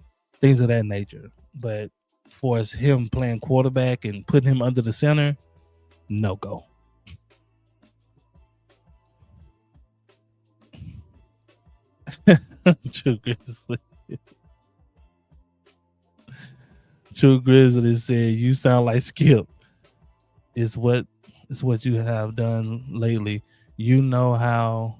things of that nature. But for as him playing quarterback and putting him under the center, no go. True Grizzly. True Grizzly said, "You sound like Skip." Is what you have done lately. You know how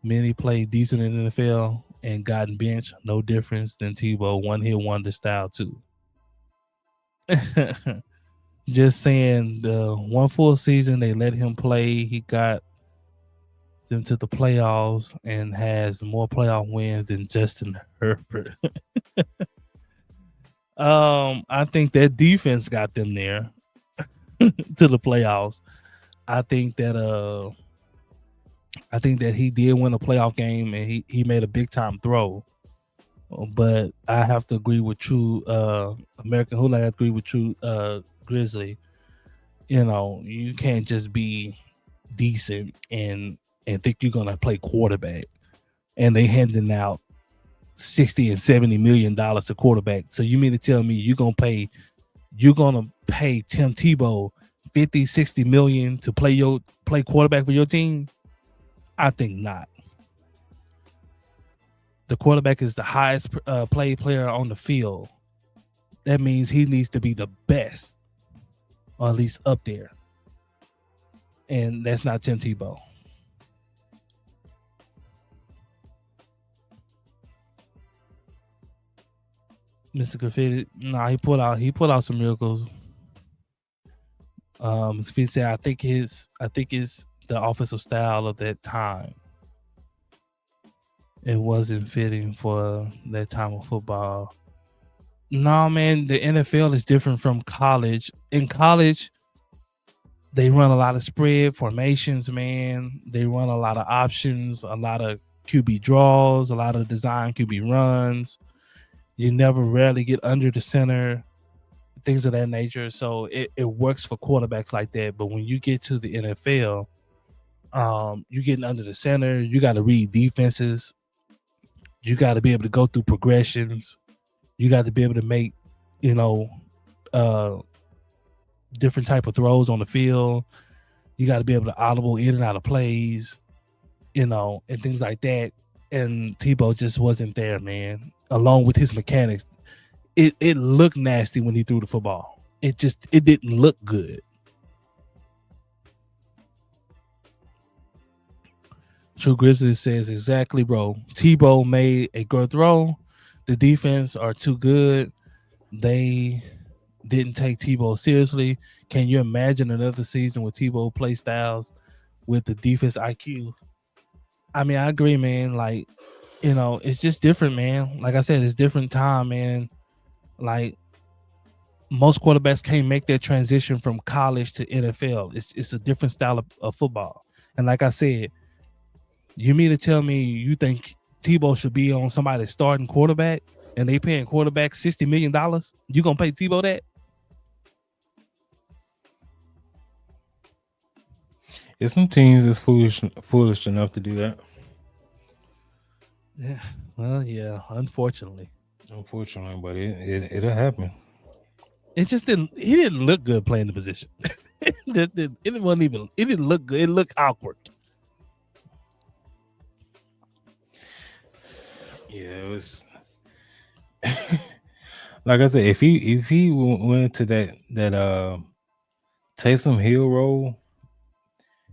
many play decent in the NFL and gotten benched. No difference than Tebow. One hit wonder style too. Just saying, the one full season they let him play, he got them to the playoffs and has more playoff wins than Justin Herbert. I think that defense got them there to the playoffs. I think that he did win a playoff game and he made a big time throw. But I have to agree with True American Hula. I agree with True Grizzly. You can't just be decent and think you're gonna play quarterback. And they handing out $60 and $70 million to quarterback. So you mean to tell me you're gonna pay Tim Tebow 50, 60 million to play quarterback for your team? I think not. The quarterback is the highest paid player on the field. That means he needs to be the best, or at least up there. And that's not Tim Tebow. Mr. Graffiti, he put out some miracles. Graffiti said, I think it's the offensive style of that time. It wasn't fitting for that time of football. No, man, the NFL is different from college. In college, they run a lot of spread formations, man. They run a lot of options, a lot of QB draws, a lot of design QB runs. You never rarely get under the center, things of that nature. So it works for quarterbacks like that. But when you get to the NFL, you're getting under the center. You got to read defenses. You got to be able to go through progressions. You got to be able to make, different type of throws on the field. You got to be able to audible in and out of plays, and things like that. And Tebow just wasn't there, man. Along with his mechanics, it looked nasty when he threw the football. It didn't look good. True Grizzly says, exactly, bro. Tebow made a good throw. The defense are too good. They didn't take Tebow seriously. Can you imagine another season with Tebow play styles with the defense IQ? I mean, I agree, man. Like, it's just different, man. Like I said, it's different time, man. Like, most quarterbacks can't make that transition from college to NFL. It's a different style of football. And like I said, you mean to tell me you think Tebow should be on somebody's starting quarterback and they paying quarterback $60 million? You gonna pay Tebow that? There's some teams that's foolish enough to do that. Yeah. Well, yeah. Unfortunately, but it'll happen. It just didn't. He didn't look good playing the position. It wasn't even. It didn't look good. It looked awkward. Yeah, it was. Like I said, if he went to that Taysom Hill role,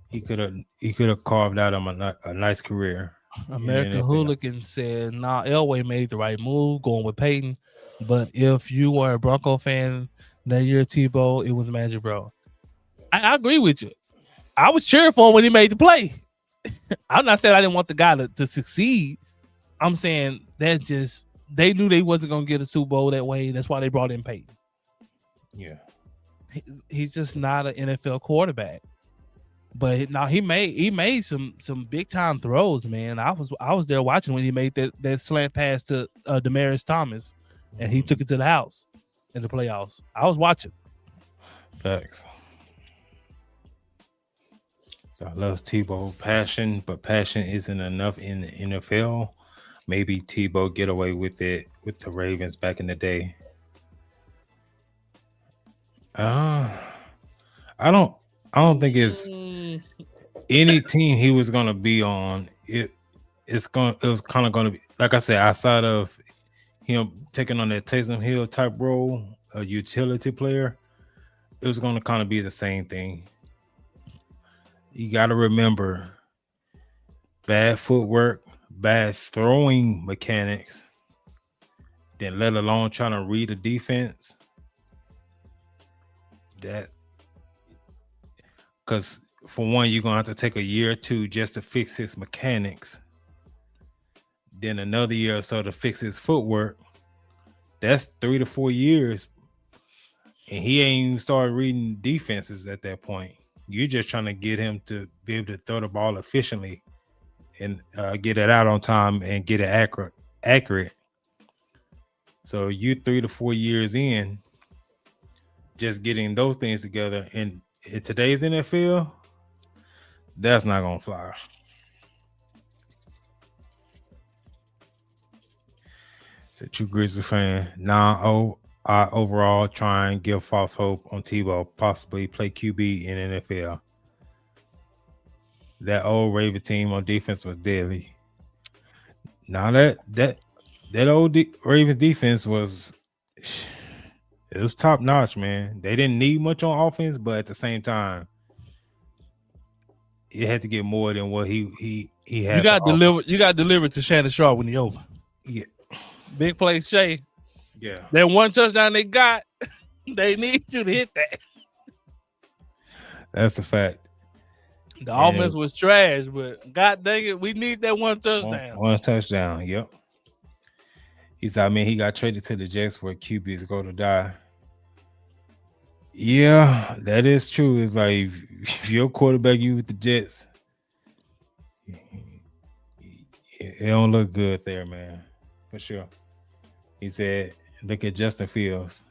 he could have carved out him a nice career. American Hooligan said, "Nah, Elway made the right move going with Peyton, but if you were a Bronco fan that year, Tebow, it was magic, bro." I agree with you. I was cheering for him when he made the play. I'm not saying I didn't want the guy to succeed. I'm saying that just they knew they wasn't gonna get a Super Bowl that way. That's why they brought in Peyton. Yeah. He's just not an NFL quarterback. But now he made some big time throws, man. I was there watching when he made that slant pass to Demaryius Thomas, and he took it to the house in the playoffs. I was watching. Facts. So I love Tebow passion, but passion isn't enough in the NFL. Maybe Tebow get away with it with the Ravens back in the day. I don't think it's any team he was gonna be on. It was kind of gonna be, like I said, outside of him taking on that Taysom Hill type role, a utility player, it was gonna kind of be the same thing. You got to remember, bad footwork, bad throwing mechanics, then let alone trying to read a defense. That, because for one, you're gonna have to take a year or two just to fix his mechanics. Then another year or so to fix his footwork. That's 3 to 4 years, and he ain't even started reading defenses at that point. You're just trying to get him to be able to throw the ball efficiently and get it out on time and get it accurate. So you 3 to 4 years in, just getting those things together. And in today's NFL, that's not gonna fly. It's a true Grizzly fan. I overall try and give false hope on Tebow possibly play QB in NFL. That old Raven team on defense was deadly. Now that old Ravens defense was top notch, man. They didn't need much on offense, but at the same time, it had to get more than what he had. You got delivered. You got delivered to Shannon Sharp when he over. Yeah, big play, Shay. Yeah, that one touchdown they got, they need you to hit that. That's a fact. The offense was trash, but god dang it, we need that one touchdown. One touchdown, yep. He got traded to the Jets where QBs go to die. Yeah, that is true. It's like if your quarterback you with the Jets, it don't look good there, man. For sure. He said, look at Justin Fields.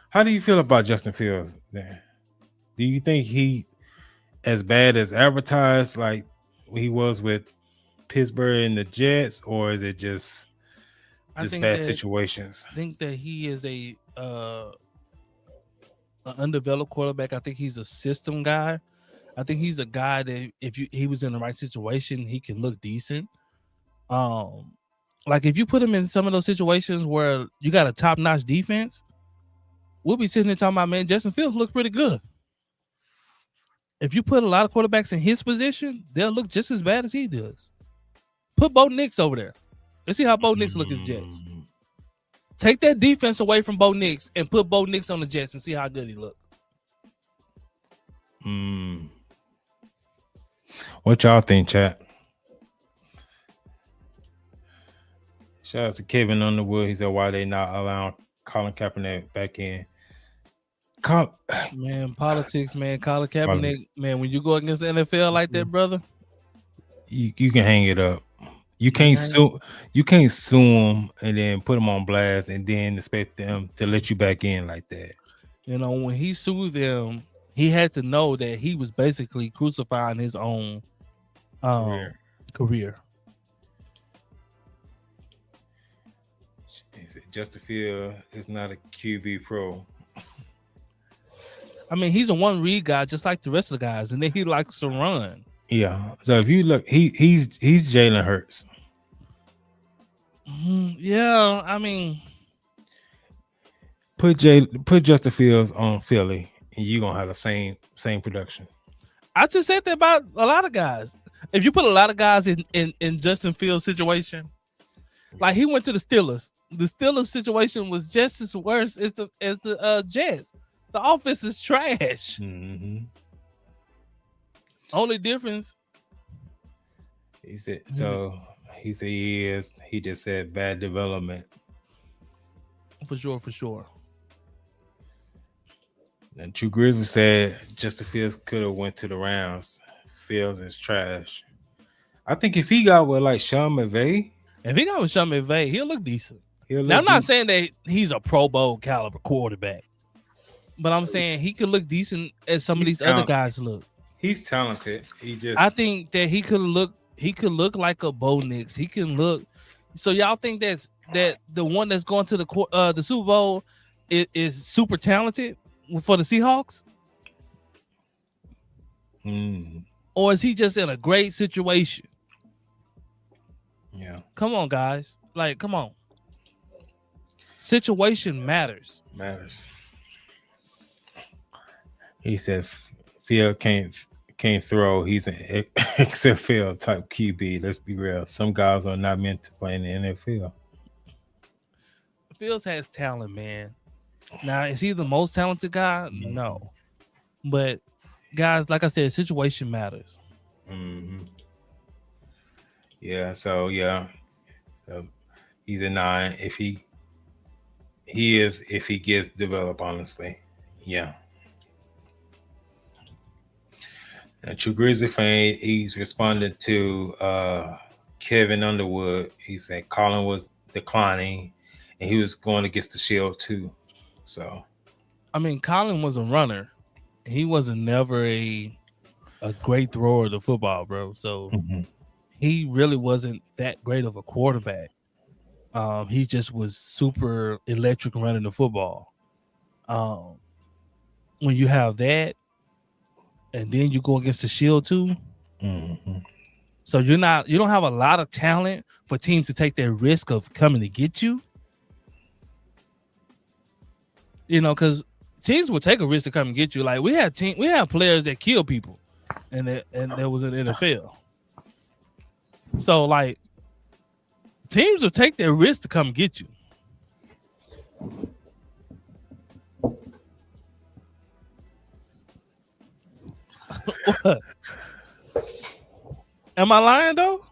How do you feel about Justin Fields, man? Do you think he as bad as advertised like he was with Pittsburgh and the Jets, or is it just bad situations? I think that he is a undeveloped quarterback. I think he's a system guy. I think he's a guy that if he was in the right situation, he can look decent. Like if you put him in some of those situations where you got a top-notch defense, we'll be sitting there talking about, man, Justin Fields looks pretty good. If you put a lot of quarterbacks in his position, they'll look just as bad as he does. Put Bo Nix over there. Let's see how Bo Nix look at Jets. Take that defense away from Bo Nix and put Bo Nix on the Jets and see how good he looks. What y'all think, chat? Shout out to Kevin Underwood. He said, why they not allowing Colin Kaepernick back in? Man, politics, man. Colin Kaepernick, man, when you go against the NFL like that, brother, you can hang it up. You can't sue them and then put them on blast and then expect them to let you back in like that. You know, when he sued them, he had to know that he was basically crucifying his own career. He said Justin Fields is not a QB pro. I mean, he's a one-read guy just like the rest of the guys, and then he likes to run. Yeah. So if you look, he's Jalen Hurts. Yeah, I mean, put Justin Fields on Philly, and you're gonna have the same production. I just said that about a lot of guys. If you put a lot of guys in Justin Fields' situation, like he went to the Steelers. The Steelers situation was just as worse as the Jets. The offense is trash. Mm-hmm. Only difference, He said so. He said he is. He just said bad development. For sure. And True Grizzly said Justin Fields could have went to the Rams. Fields is trash. I think if he got with like Sean McVay, if he got with Sean McVay, he'll look decent. he'll Now, look I'm not decent. saying that he's a Pro Bowl caliber quarterback, but I'm saying he could look decent as some of He's these other guys look. He's talented. He just. I think that he could look like a Bo Nix. He can look. So y'all think that the one that's going to the Super Bowl is super talented for the Seahawks? Or is he just in a great situation? Yeah. Come on, guys. Like, come on. Situation matters. He said Field can't throw. He's an XFL type QB. Let's be real. Some guys are not meant to play in the NFL. Fields has talent, man. Now, is he the most talented guy? No. But guys, like I said, situation matters. Yeah, so he's a 9. If he gets developed, honestly. Yeah. And True Grizzly fan, he's responded to Kevin Underwood. He said Colin was declining and he was going against the Shield too. So I mean, Colin was a runner. He wasn't never a great thrower of the football, bro. So he really wasn't that great of a quarterback. He just was super electric running the football. When you have that, and then you go against the Shield too, so you don't have a lot of talent for teams to take their risk of coming to get you. You know, because teams will take a risk to come and get you. Like we have players that kill people, and there was an NFL. So like teams will take their risk to come get you. What? Am I lying though?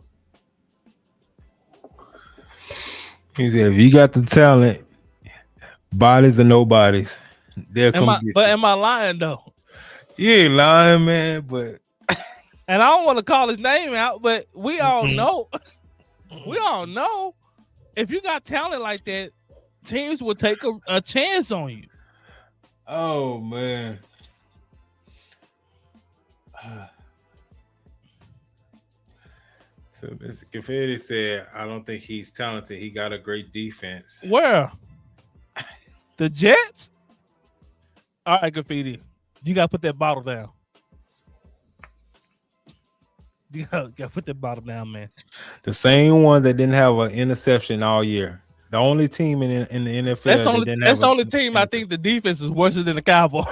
he said, if you got the talent, bodies or nobodies, they'll come get you. Am I lying though? You ain't lying, man, but and I don't want to call his name out, but we all know. We all know if you got talent like that, teams will take a chance on you. Oh man. So Mr. Confetti said, I don't think he's talented. He got a great defense. Where? The Jets? All right, Graffiti. You got to put that bottle down. You got to put that bottle down, man. The same one that didn't have an interception all year. The only team in the NFL. That's the only team I think the defense is worse than the Cowboys.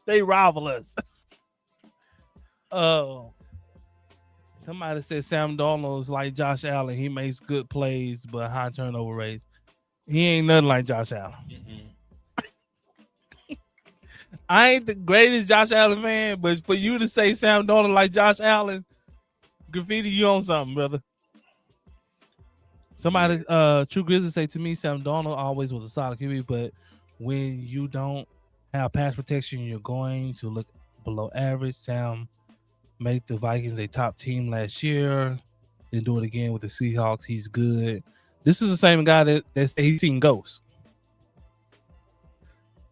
They rival us. Somebody said Sam Darnold is like Josh Allen. He makes good plays, but high turnover rates. He ain't nothing like Josh Allen. I ain't the greatest Josh Allen fan, but for you to say Sam Darnold like Josh Allen, Graffiti, you on something, brother. Somebody, True Grizzly say to me, Sam Darnold always was a solid QB, but when you don't have pass protection, you're going to look below average. Sam made the Vikings a top team last year, then do it again with the Seahawks. He's good. This is the same guy that said he's seen ghosts.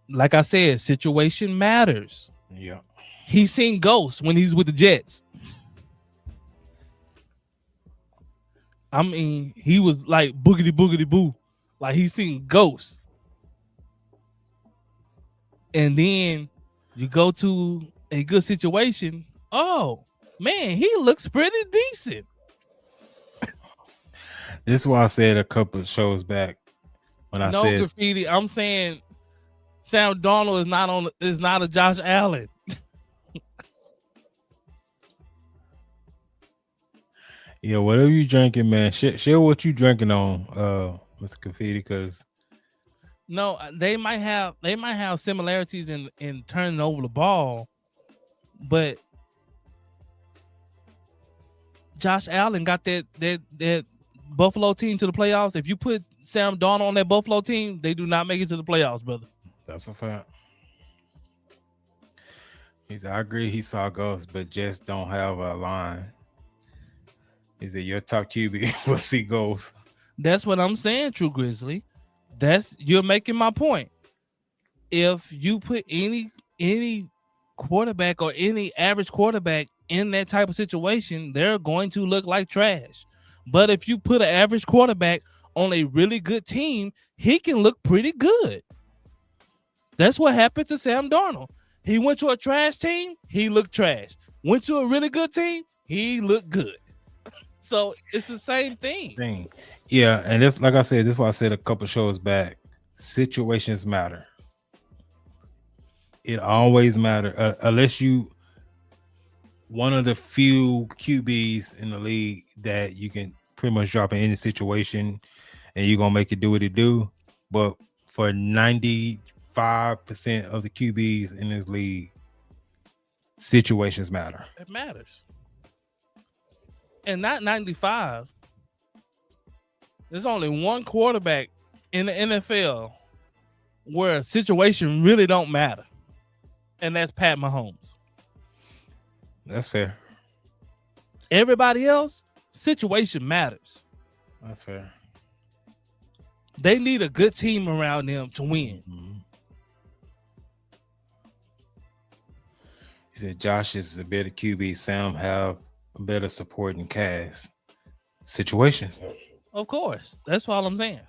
Like I said, situation matters. Yeah. He's seen ghosts when he's with the Jets. I mean, he was like boogity boogity boo. Like he's seen ghosts. And then you go to a good situation. Oh, man, he looks pretty decent. This is why I said a couple of shows back when I said Graffiti. I'm saying Sam Darnold is not a Josh Allen. Yeah, whatever you drinking, man. Share what you drinking on, Mr. Graffiti, because no, they might have similarities in turning over the ball, but Josh Allen got that Buffalo team to the playoffs. If you put Sam Darnold on that Buffalo team, they do not make it to the playoffs, brother. That's a fact. He said, I agree he saw ghosts, but just don't have a line. He said, your top QB will see ghosts. That's what I'm saying, True Grizzly. You're making my point. If you put any quarterback or any average quarterback in that type of situation, they're going to look like trash. But if you put an average quarterback on a really good team, he can look pretty good. That's what happened to Sam Darnold. He went to a trash team, he looked trash. Went to a really good team, he looked good. So it's the same thing. Yeah, and this, like I said, this is what I said a couple shows back. Situations matter. It always matters, unless you one of the few QBs in the league that you can pretty much drop in any situation and you're gonna make it do what it do. But for 95% of the QBs in this league, situations matter. It matters. And not 95. There's only one quarterback in the NFL where a situation really don't matter. And that's Pat Mahomes. That's fair. Everybody else, situation matters. That's fair. They need a good team around them to win. Mm-hmm. He said Josh is a better QB. Sam have a better supporting cast. Situations. Of course. That's all I'm saying.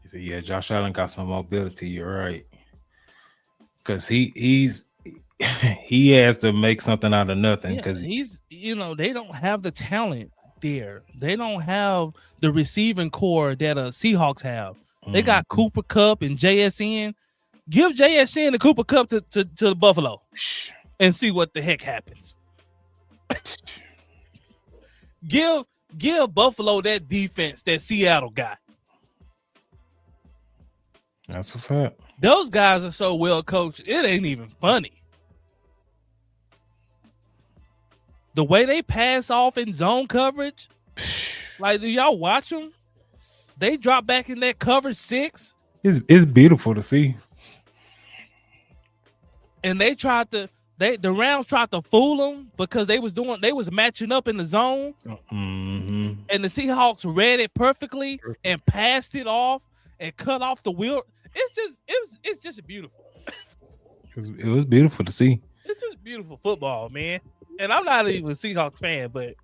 He said, yeah, Josh Allen got some mobility. You're right. Because he has to make something out of nothing. Because he's, they don't have the talent there. They don't have the receiving core that Seahawks have. They got Cooper Kupp and JSN. Give JSN and Cooper Kupp to Buffalo and see what the heck happens. Give Buffalo that defense that Seattle got. That's a fact. Those guys are so well coached, it ain't even funny. The way they pass off in zone coverage, like, do y'all watch them? They drop back in that cover 6. It's beautiful to see. And the Rams tried to fool them because they was matching up in the zone. Mm-hmm. And the Seahawks read it perfectly and passed it off and cut off the wheel. It's just beautiful. It was beautiful to see. It's just beautiful football, man. And I'm not even a Seahawks fan, but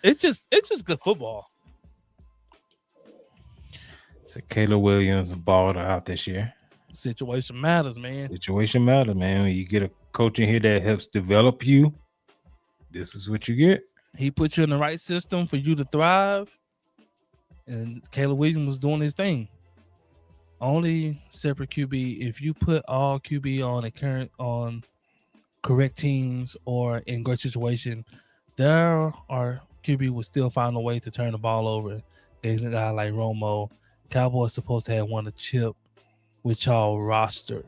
it's just good football. So Caleb Williams balled out this year. Situation matters, man. Situation matters, man. When you get a coach in here that helps develop you, this is what you get. He put you in the right system for you to thrive. And Caleb Williams was doing his thing. Only separate QB, if you put all QB on correct teams or in great situation, there are QB will still find a way to turn the ball over. There's a guy like Romo. Cowboys supposed to have won a chip with y'all roster.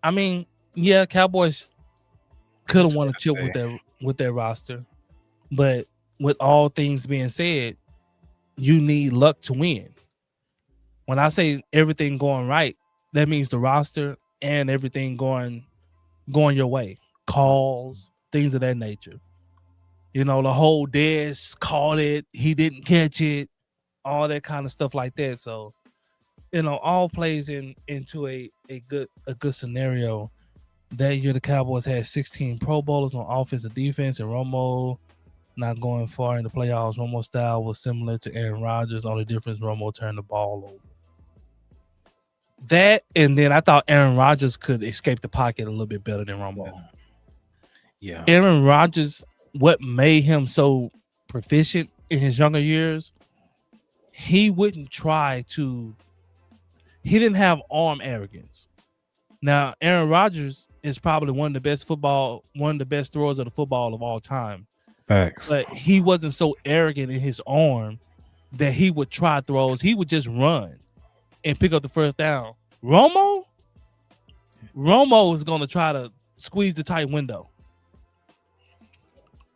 I mean, yeah, Cowboys could have won a chip with their roster, but with all things being said, you need luck to win. When I say everything going right, that means the roster and everything going your way. Calls, things of that nature. The whole Dez caught it, he didn't catch it, all that kind of stuff like that. So, all plays into a good scenario. That year the Cowboys had 16 Pro Bowlers on offense and defense, and Romo not going far in the playoffs. Romo's style was similar to Aaron Rodgers. Only difference, Romo turned the ball over. That, and then I thought Aaron Rodgers could escape the pocket a little bit better than Romo. Yeah. Aaron Rodgers, what made him so proficient in his younger years, he didn't have arm arrogance. Now, Aaron Rodgers is probably one of the best throwers of the football of all time. Facts. But he wasn't so arrogant in his arm that he would try throws. He would just run and pick up the first down Romo is gonna try to squeeze the tight window.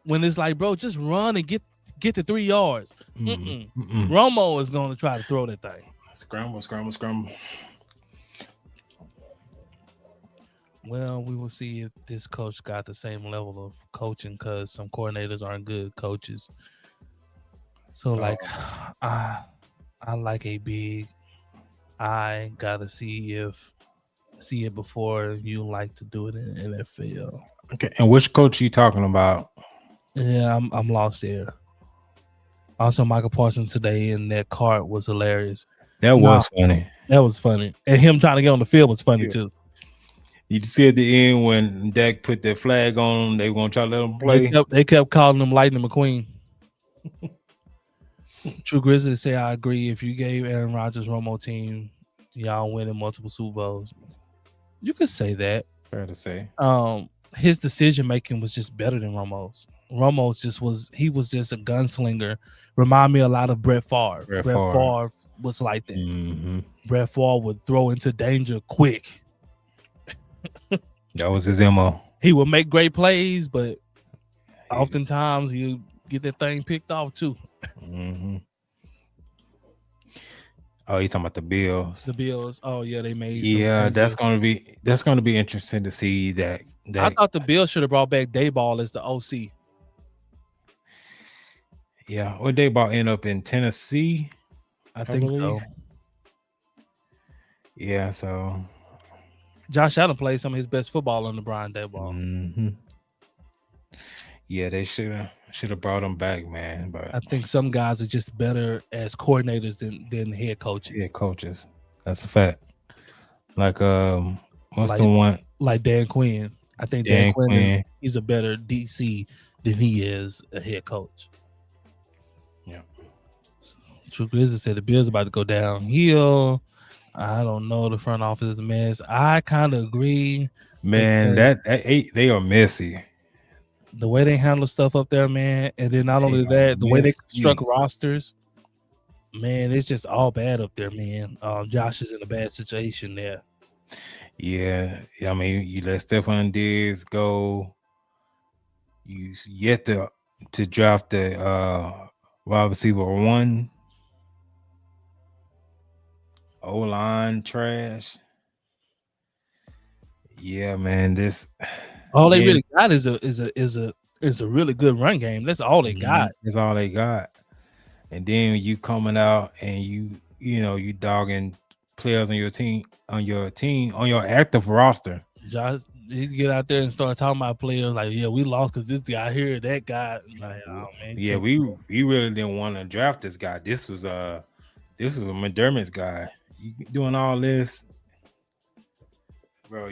When it's like, bro, just run and get the 3 yards. Romo is gonna try to throw that thing. Scramble. Well, we will see if this coach got the same level of coaching because some coordinators aren't good coaches. So like, I like a big. I gotta see it before you like to do it in NFL. Okay, and which coach are you talking about? Yeah, I'm lost there. Also, Michael Parsons today in that cart was hilarious. That was funny. That was funny, and him trying to get on the field was funny too. You see at the end when Dak put that flag on, they were gonna try to let him play. They kept calling him Lightning McQueen. True Grizzly say I agree. If you gave Aaron Rodgers Romo team, y'all winning multiple Super Bowls. You could say that. Fair to say. His decision making was just better than Romo's. Romo's was just a gunslinger. Remind me a lot of Brett Favre. Brett Favre was like that. Mm-hmm. Brett Favre would throw into danger quick. That was his MO. He would make great plays, but oftentimes he'll get that thing picked off too. Mm-hmm. Oh, you talking about the Bills? The Bills. Oh yeah, they made. Yeah, that's gonna be interesting to see that. I thought the Bills should have brought back Dayball as the OC. Yeah, or Dayball end up in Tennessee. I think so. Yeah, so Josh Allen played some of his best football under Brian Dayball. Mm-hmm. Yeah, they should have brought him back, man. But I think some guys are just better as coordinators than head coaches. Head coaches, that's a fact. Like what's the one? Like Dan Quinn. I think Dan Quinn he's a better DC than he is a head coach. Yeah. So, True Grizzly said the Bills about to go downhill. I don't know. The front office is a mess. I kind of agree. Man, they are messy. The way they handle stuff up there, man, and then not only that, the way they construct rosters, man, it's just all bad up there, man. Josh is in a bad situation there. Yeah, I mean, you let Stephon Diggs go. You yet to draft the wide receiver 1. O-line trash. Yeah, man. This all they really got is a really good run game. That's all they got. That's all they got. And then you coming out and you dogging players on your team, on your active roster. Josh, he get out there and start talking about players like, yeah, we lost because this guy here, that guy. Like, oh man. Yeah, we really didn't want to draft this guy. This was a McDermott's guy. You doing all this, bro?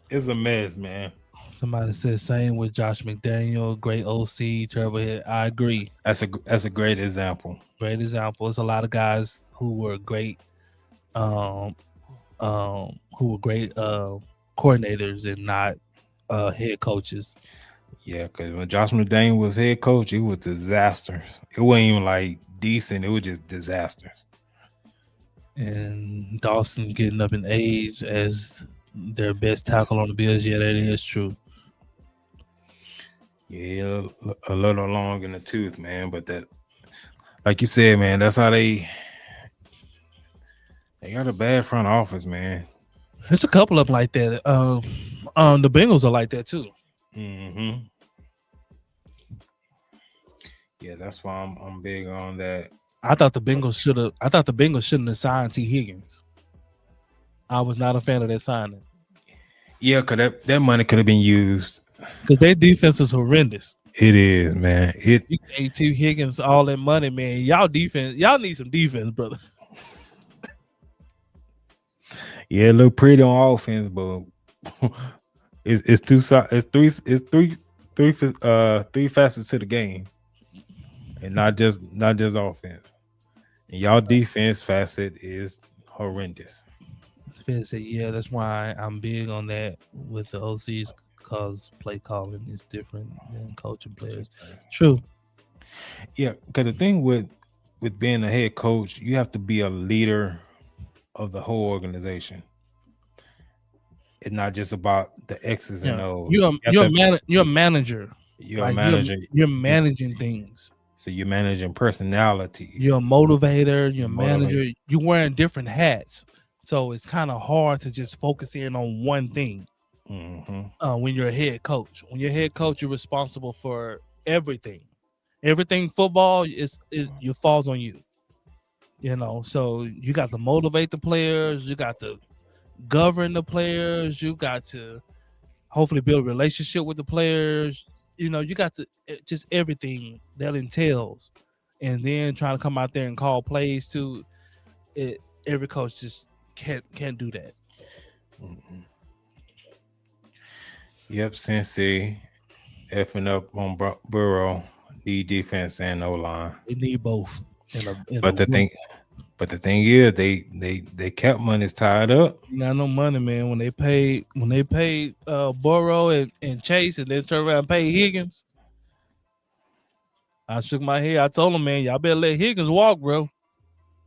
It's a mess, man. Somebody said same with Josh McDaniel, great OC, terrible head. I agree. That's a great example. Great example. There's a lot of guys who were great, coordinators and not head coaches. Yeah, because when Josh McDaniel was head coach, it was disasters. It wasn't even like decent. It was just disasters. And Dawson getting up in age as their best tackle on the Bills. Yeah, that is true. Yeah, a little long in the tooth, man. But that, like you said, man, that's how they got a bad front office, man. There's a couple of them like that. The Bengals are like that too. Mm-hmm. Yeah, that's why I'm big on that. I thought the Bengals shouldn't have signed T. Higgins. I was not a fan of that signing. Yeah, because that money could have been used. Because their defense is horrendous. It is, man. You gave T. Higgins all that money, man. Y'all need some defense, brother. Yeah, look pretty on offense, but it's three facets to the game, and not just offense. And y'all defense facet is horrendous. Fed said, yeah, that's why I'm big on that with the OCs, because play calling is different than coaching players. True. Yeah, because the thing with being a head coach, you have to be a leader of the whole organization. It's not just about the X's and O's. You're a manager. You're a manager. You're managing things. So you're managing personalities. You're a motivator. You're a manager. You're wearing different hats. So it's kind of hard to just focus in on one thing. When you're a head coach. When you're a head coach, you're responsible for everything. Everything football is falls on you. So you got to motivate the players. You got to govern the players. You got to hopefully build a relationship with the players. You got to just everything that entails, and then trying to come out there and call plays too. Every coach just can't do that. Yep, Cincy effing up on Burrow, need defense and O-line. They need both. But the thing is, they cap money's tied up. Not no money, man. When they paid Burrow and Chase, and then turn around and pay Higgins, I shook my head. I told him, man, y'all better let Higgins walk, bro,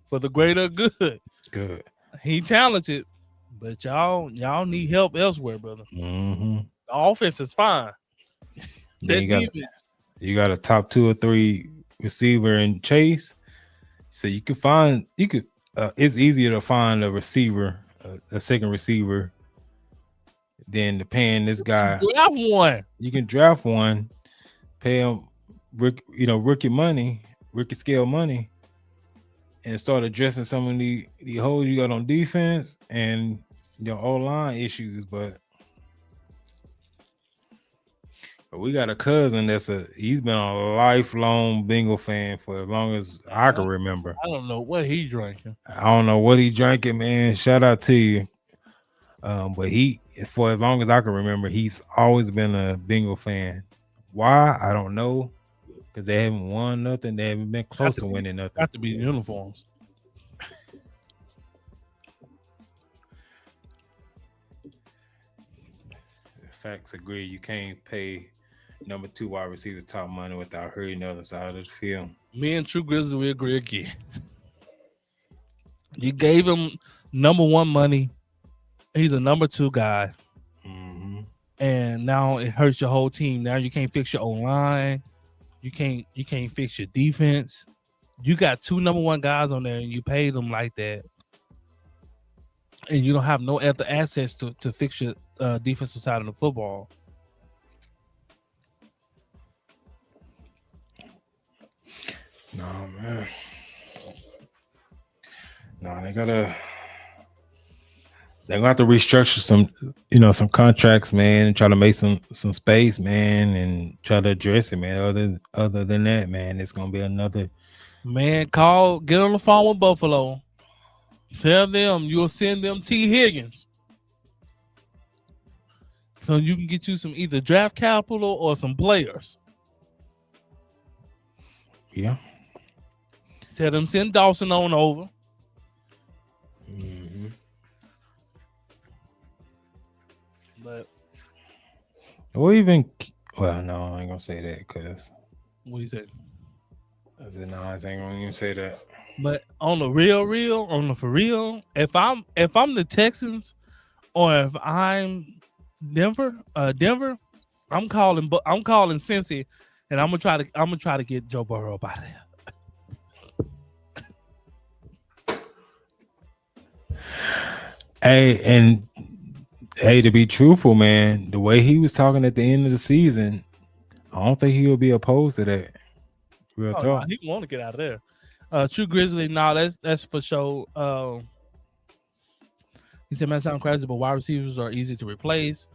for the greater good. Good. He talented, but y'all need help elsewhere, brother. The offense is fine. You got a top 2 or 3 receiver in Chase, so it's easier to find a receiver, a second receiver, than to paying this guy. Draft one. You can draft one, pay him, rookie money, rookie scale money, and start addressing some of the holes you got on defense and your O-line issues. But we got a cousin he's been a lifelong Bengal fan for as long as I can remember. I don't know what he drinking. I don't know what he drinking, man. Shout out to you. But for as long as I can remember, he's always been a Bengal fan. Why? I don't know. Because they haven't won nothing. They haven't been close to winning nothing. Got to be the uniforms. Facts agree. You can't pay number 2 wide receivers top money without hurting the other side of the field. Me and True Grizzly, we agree again. You gave him number 1 money. He's a number 2 guy. And now it hurts your whole team. Now you can't fix your O-line. You can't fix your defense. You got 2 number 1 guys on there, and you paid them like that, and you don't have no other assets to fix your defensive side of the football. No, man. No, they're gonna have to restructure some contracts, man, and try to make some space, man, and try to address it, man. Other than that, man, it's gonna be another. Man, get on the phone with Buffalo. Tell them you'll send them T. Higgins, so you can get you some either draft capital or some players. Yeah. Tell them send Dawson on over. But no, I ain't gonna say that because. What do you say? I said no, I ain't gonna even say that. But on the for real, if I'm the Texans or if I'm Denver, I'm calling Cincy, and I'm gonna try to get Joe Burrow up out of there. Hey, to be truthful, man, the way he was talking at the end of the season, I don't think he'll be opposed to that. Real talk. No, he want to get out of there. True Grizzly, that's for sure. He said, "Man, sound crazy, but wide receivers are easy to replace.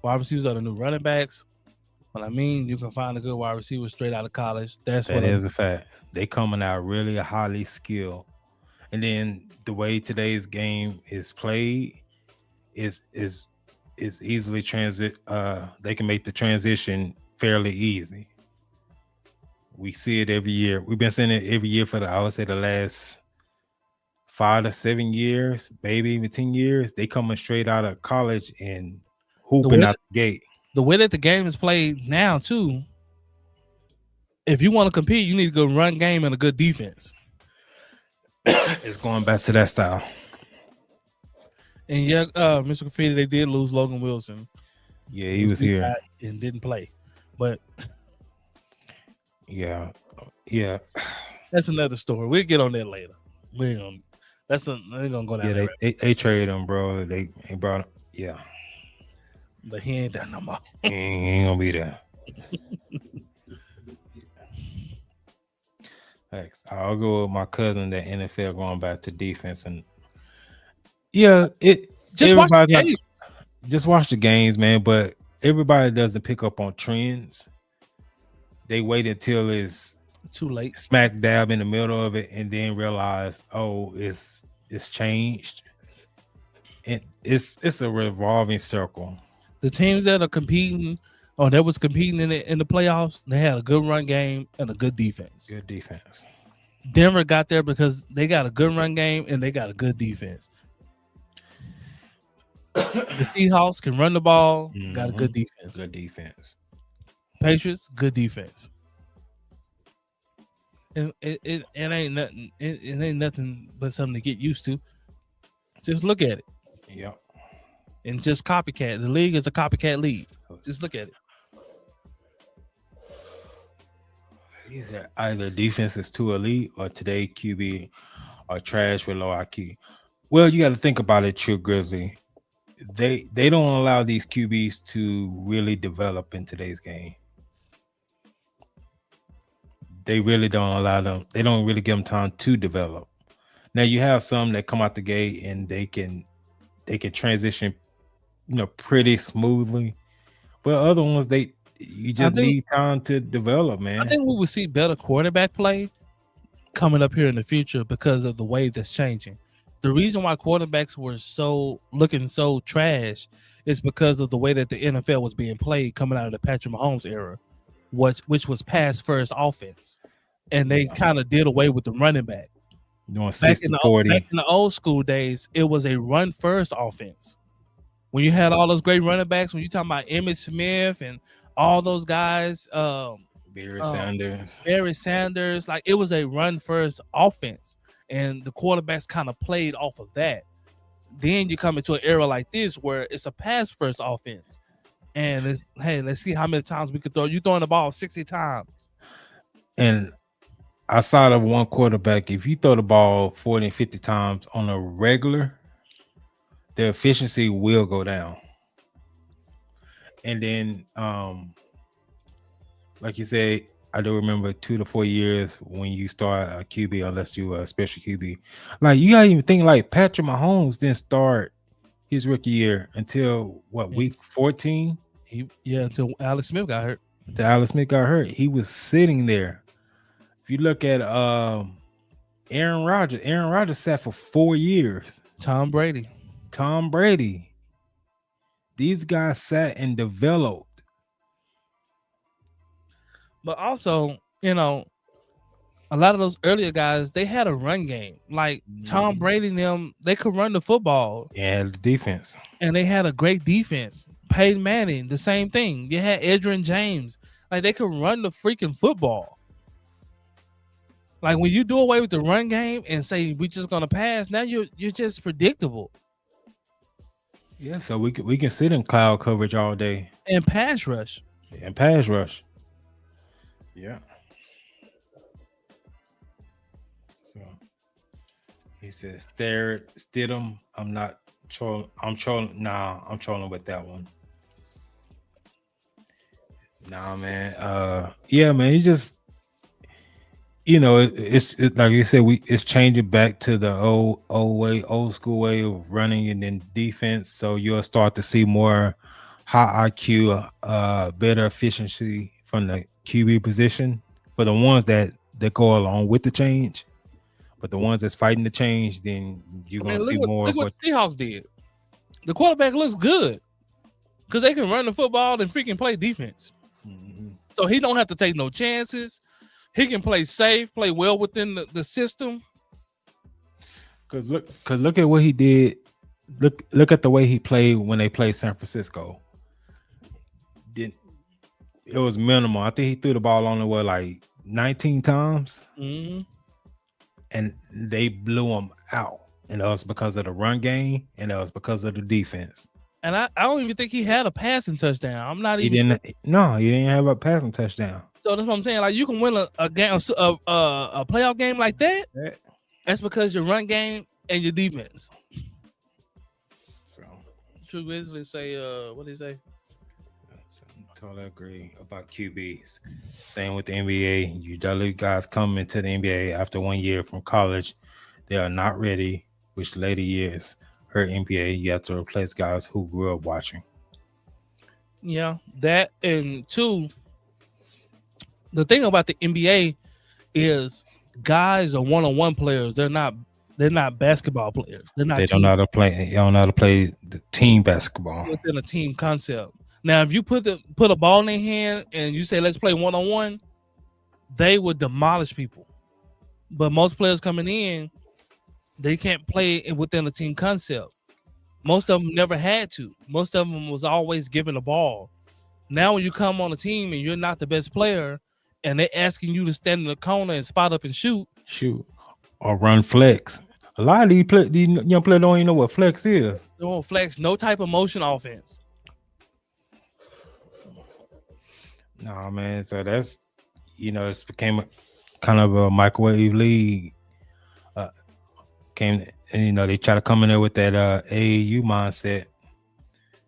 Wide receivers are the new running backs. But I mean, you can find a good wide receiver straight out of college. That is a fact. They coming out really highly skilled, and then the way today's game is played is easily they can make the transition fairly easy. We see it every year. We've been seeing it every year for I would say the last 5 to 7 years, maybe even 10 years. They coming straight out of college and hooping out the gate. The way that the game is played now, too, if you want to compete, you need a good run game and a good defense. It's going back to that style. And yeah, Mr. Graffiti, they did lose Logan Wilson. Yeah, he was here and didn't play, but yeah. that's another story. We'll get on that later. We ain't gonna, we ain't gonna go down Yeah, there. they traded him, bro. They brought him. Yeah, But he ain't done no more. he ain't gonna be there. Thanks. I'll go with my cousin. That NFL going back to defense, and yeah, Just watch the everybody's game. just watch the games, man. But everybody doesn't pick up on trends. They wait until it's Too late. smack dab in the middle of it, and then realize, oh, it's changed. And it's a revolving circle. The teams that are competing, or that was competing in the playoffs, they had a good run game and a good defense. Good defense. Denver got there because they got a good run game and they got a good defense. The Seahawks can run the ball, got a good defense. Good defense. Patriots, good defense. And it ain't nothing. It ain't nothing but something to get used to. Just look at it. Yep. And just copycat. The league is a copycat league. Just look at it. He said either defense is too elite or today QB are trash with low IQ. Well, you got to think about it, True Grizzly. They don't allow these QBs to really develop in today's game. They really don't allow them. They don't really give them time to develop. Now you have some that come out the gate and they can transition, pretty smoothly. But other ones, you just need time to develop, man. I think we will see better quarterback play coming up here in the future because of the way that's changing. The reason why quarterbacks were looking so trash is because of the way that the NFL was being played coming out of the Patrick Mahomes era, which was pass first offense, and they kind of did away with the running back. Doing 60-40. Back in the old school days, it was a run first offense. When you had all those great running backs, when you talking about Emmitt Smith and all those guys, Barry Sanders, like it was a run first offense, and the quarterbacks kind of played off of that. Then you come into an era like this where it's a pass first offense, and let's see how many times we could throw. You throwing the ball 60 times, and outside of one quarterback, if you throw the ball 40 and 50 times on a regular, the efficiency will go down. And then, like you said, I do remember 2 to 4 years when you start a QB, unless you are a special QB. Like you gotta even think like Patrick Mahomes didn't start his rookie year until week 14? Until Alex Smith got hurt. He was sitting there. If you look at Aaron Rodgers sat for 4 years. Tom Brady. These guys sat and developed. But also, a lot of those earlier guys, they had a run game. Like Tom Brady and them, they could run the football. Yeah, the defense. And they had a great defense. Peyton Manning, the same thing. You had Edgerrin James. Like they could run the freaking football. Like when you do away with the run game and say we're just gonna pass, now you're just predictable. Yeah, so we can sit in cloud coverage all day. And pass rush. Yeah. So he says, Stidham. I'm not trolling. I'm trolling. Nah, I'm trolling with that one. Nah, man. Yeah, man. You just, it's like you said, it's changing back to the old school way of running and then defense. So you'll start to see more high IQ, better efficiency from the QB position for the ones that go along with the change. But the ones that's fighting the change, then you're gonna see more. Look what the Seahawks did. The quarterback looks good because they can run the football and freaking play defense. Mm-hmm. So he don't have to take no chances. He can play safe, play well within the system. Cause look at what he did. Look at the way he played when they played San Francisco. It was minimal. I think he threw the ball only like 19 times, and they blew him out. And that was because of the run game, and that was because of the defense. And I don't even think he had a passing touchdown. I'm not He even didn't. No, he didn't have a passing touchdown. So that's what I'm saying. Like you can win a game, a playoff game like that. That's because your run game and your defense. So, True Grizzly say, what did he say? Totally agree about QBs. Same with the NBA. You W guys come into the NBA after 1 year from college, they are not ready. Which later years hurt NBA. You have to replace guys who grew up watching. Yeah, that and two. The thing about the NBA is guys are one-on-one players. They're not basketball players. They don't know how to play. They don't know how to play the team basketball within a team concept. Now, if you put a ball in their hand and you say let's play one-on-one, they would demolish people. But most players coming in, they can't play within a team concept. Most of them never had to. Most of them was always given the ball. Now, when you come on a team and you're not the best player, and they're asking you to stand in the corner and spot up and shoot, or run flex. A lot of these young players don't even know what flex is. They won't flex, no type of motion offense. No, man. So that's, it's became kind of a microwave league. They try to come in there with that AAU mindset,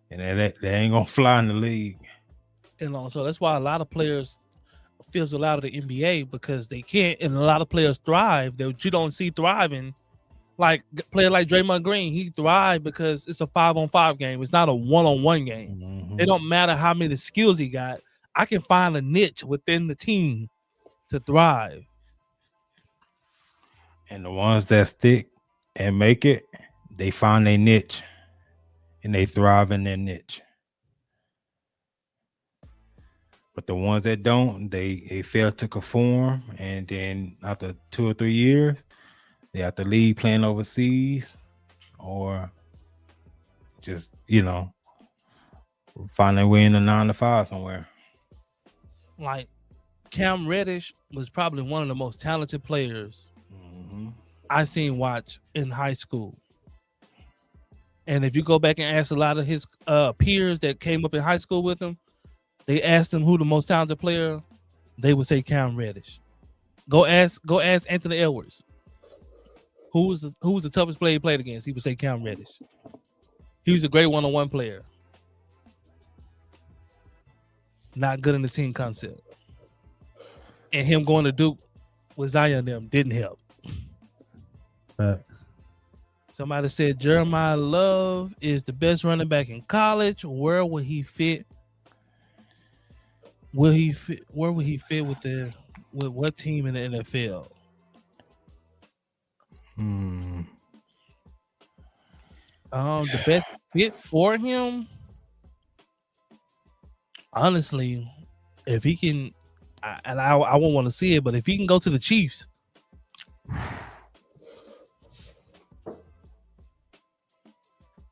and they ain't gonna fly in the league. And so that's why a lot of players fizzle out of the NBA because they can't, and a lot of players thrive that you don't see thriving. Like player like Draymond Green, he thrived because it's a 5-on-5 game. It's not a 1-on-1 game. Mm-hmm. It don't matter how many skills he got. I can find a niche within the team to thrive. And the ones that stick and make it, they find their niche and they thrive in their niche. But the ones that don't, they fail to conform, and then after 2 or 3 years, they have to leave playing overseas, or just find their way in a 9-to-5 somewhere. Like Cam Reddish was probably one of the most talented players I seen watch in high school. And if you go back and ask a lot of his peers that came up in high school with him, they asked him who the most talented player, they would say Cam Reddish. Go ask Anthony Edwards. Who was the toughest player he played against? He would say Cam Reddish. He was a great one-on-one player. Not good in the team concept. And him going to Duke with Zion them didn't help. Facts. Somebody said Jeremiah Love is the best running back in college. Where will he fit? Where will he fit with what team in the NFL? The best fit for him, honestly, if he can, I won't want to see it, but if he can go to the Chiefs,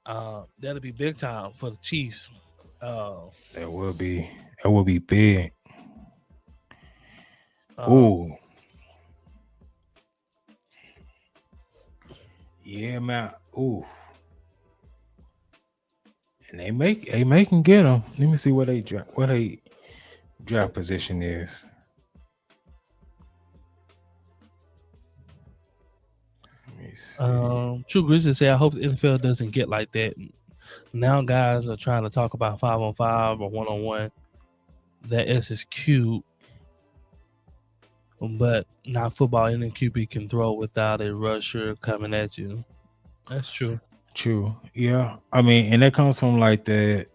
that'll be big time for the Chiefs. That will be big. Yeah, man. Ooh. And they can get them. Let me see what they draft position is. Let me see. True Grizzly say, I hope the NFL doesn't get like that. Now guys are trying to talk about 5-on-5 or 1-on-1. That S is cute, but not football. Any QB can throw without a rusher coming at you. That's true. True. Yeah. I mean, and that comes from like they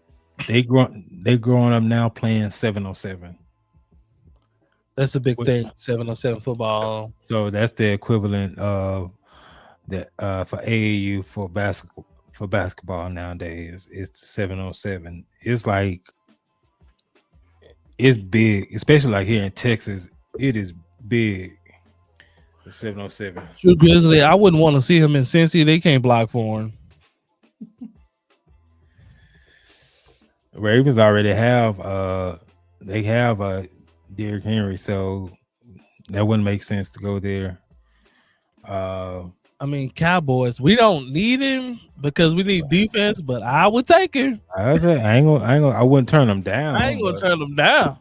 growing up now playing 7-on-7. That's a big thing. 7-on-7 football. So that's the equivalent of that for AAU for basketball nowadays. It's the 7-on-7. It's like it's big, especially like here in Texas. It is big. The 7-on-7. True Grizzly, I wouldn't want to see him in Cincy. They can't block for him. Ravens already have Derrick Henry, so that wouldn't make sense to go there. I mean, Cowboys, we don't need him because we need defense, but I would take him. I said I wouldn't turn him down. I ain't gonna turn him down.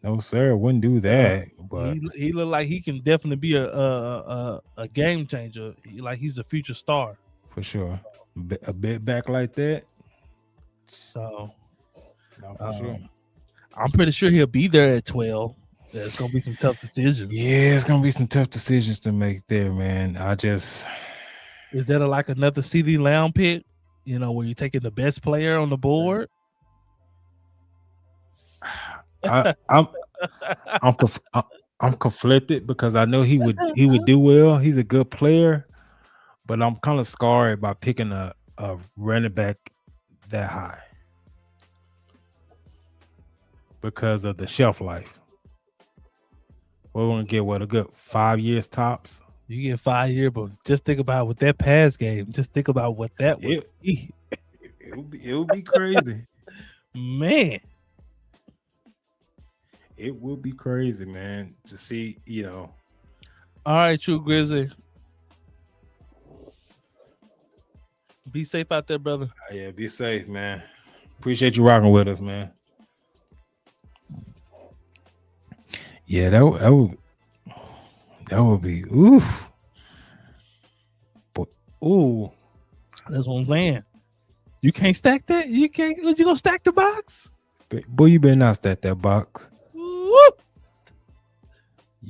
No, sir, I wouldn't do that. But he look like he can definitely be a game changer. Like he's a future star for sure. A bit back like that. So No, for sure. I'm pretty sure he'll be there at 12. There's gonna be some tough decisions. Yeah, it's gonna be some tough decisions to make there, man. Is that like another CD Lamb pick? You know, where you're taking the best player on the board? I'm conflicted because I know he would do well. He's a good player, but I'm kind of scarred by picking a running back that high because of the shelf life. We're gonna get a good 5 years tops. You get 5 years, but just think about with that pass game. Just think about what that would be. It would be crazy, man. It would be crazy, man, to see. All right, True Grizzly. Be safe out there, brother. Yeah, be safe, man. Appreciate you rocking with us, man. Yeah, that would be oof. But that's what I'm saying. You can't stack that. You can't. You gonna stack the box? Boy, you better not stack that box.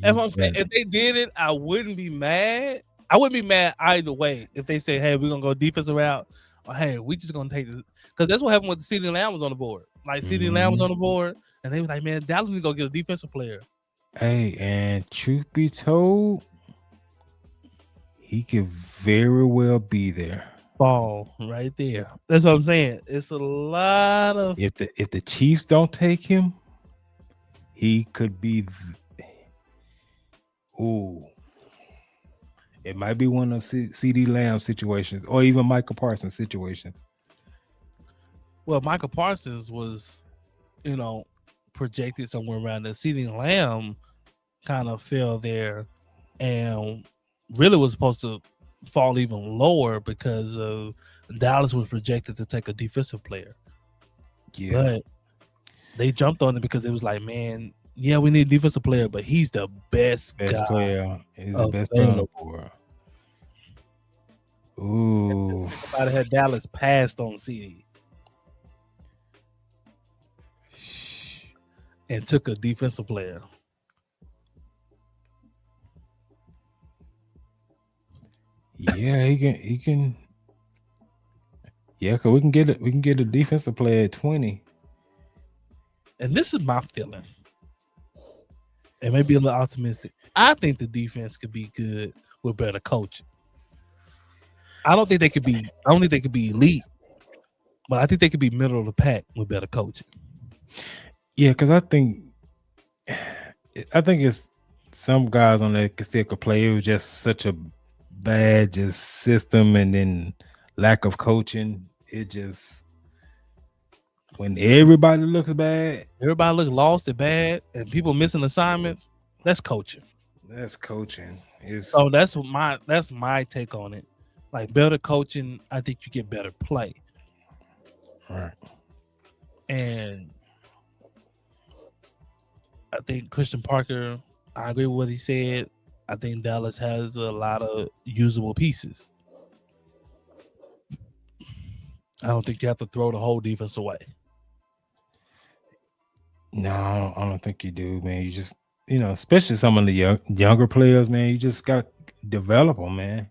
If they did it, I wouldn't be mad. I wouldn't be mad either way if they say, "Hey, we're gonna go defensive route," or "Hey, we just gonna take this," because that's what happened with the CeeDee Lamb was on the board. Like CeeDee Lamb was on the board, and they was like, "Man, Dallas need to go get a defensive player." Hey, and truth be told, he could very well be there. Ball right there. That's what I'm saying. It's a lot of if the Chiefs don't take him, he could be. It might be one of CeeDee Lamb situations, or even Michael Parsons situations. Well, Michael Parsons was, projected somewhere around there. CeeDee Lamb kind of fell there, and really was supposed to fall even lower because Dallas was projected to take a defensive player. Yeah, but they jumped on it because it was like, man, yeah, we need a defensive player, but he's the best player. He's the best player on the board. Ooh, about had Dallas passed on CD and took a defensive player. Yeah, he can. Yeah, cause we can get a defensive player at 20. And this is my feeling. It may be a little optimistic. I think the defense could be good with better coaching. I don't think they could be elite, but I think they could be middle of the pack with better coaching. Yeah, because I think it's some guys on there could still play. It was just such a bad system, and then lack of coaching. It just, when everybody looks bad, everybody looks lost and bad, and people missing assignments. That's coaching. That's coaching. So that's my take on it. Like, better coaching, I think you get better play. Right. And I think Christian Parker, I agree with what he said. I think Dallas has a lot of usable pieces. I don't think you have to throw the whole defense away. No, I don't think you do, man. You just, especially some of the younger players, man, you just got to develop them, man.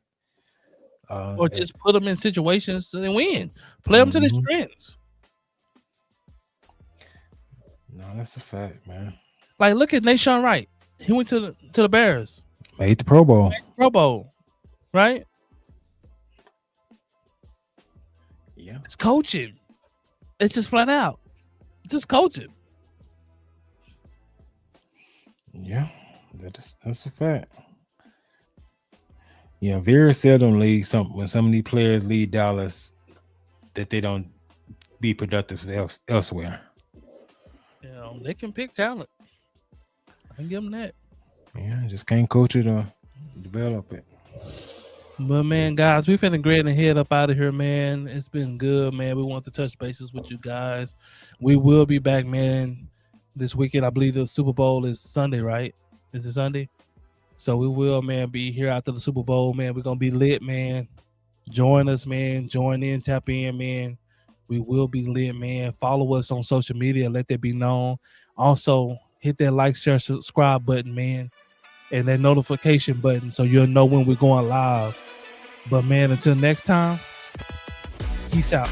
Or just put them in situations and win. Play them to their strengths. No, that's a fact, man. Like, look at Nashawn Wright. He went to the Bears. Made the Pro Bowl. Right? Yeah. It's coaching. It's just flat out. Just coaching. Yeah, that's a fact. Yeah, very seldom when some of these players lead Dallas that they don't be productive elsewhere. They can pick talent. I can give them that. Yeah, just can't coach it or develop it. But man, guys, we finna grade and head up out of here, man. It's been good, man. We want to touch bases with you guys. We will be back, man, this weekend. I believe the Super Bowl is Sunday, right? Is it Sunday? So we will, man, be here after the Super Bowl, man. We're gonna be lit, man. Join us, man. Join in, tap in, man. We will be lit, man. Follow us on social media. Let that be known. Also, hit that like, share, subscribe button, man, and that notification button so you'll know when we're going live. But man, until next time, peace out.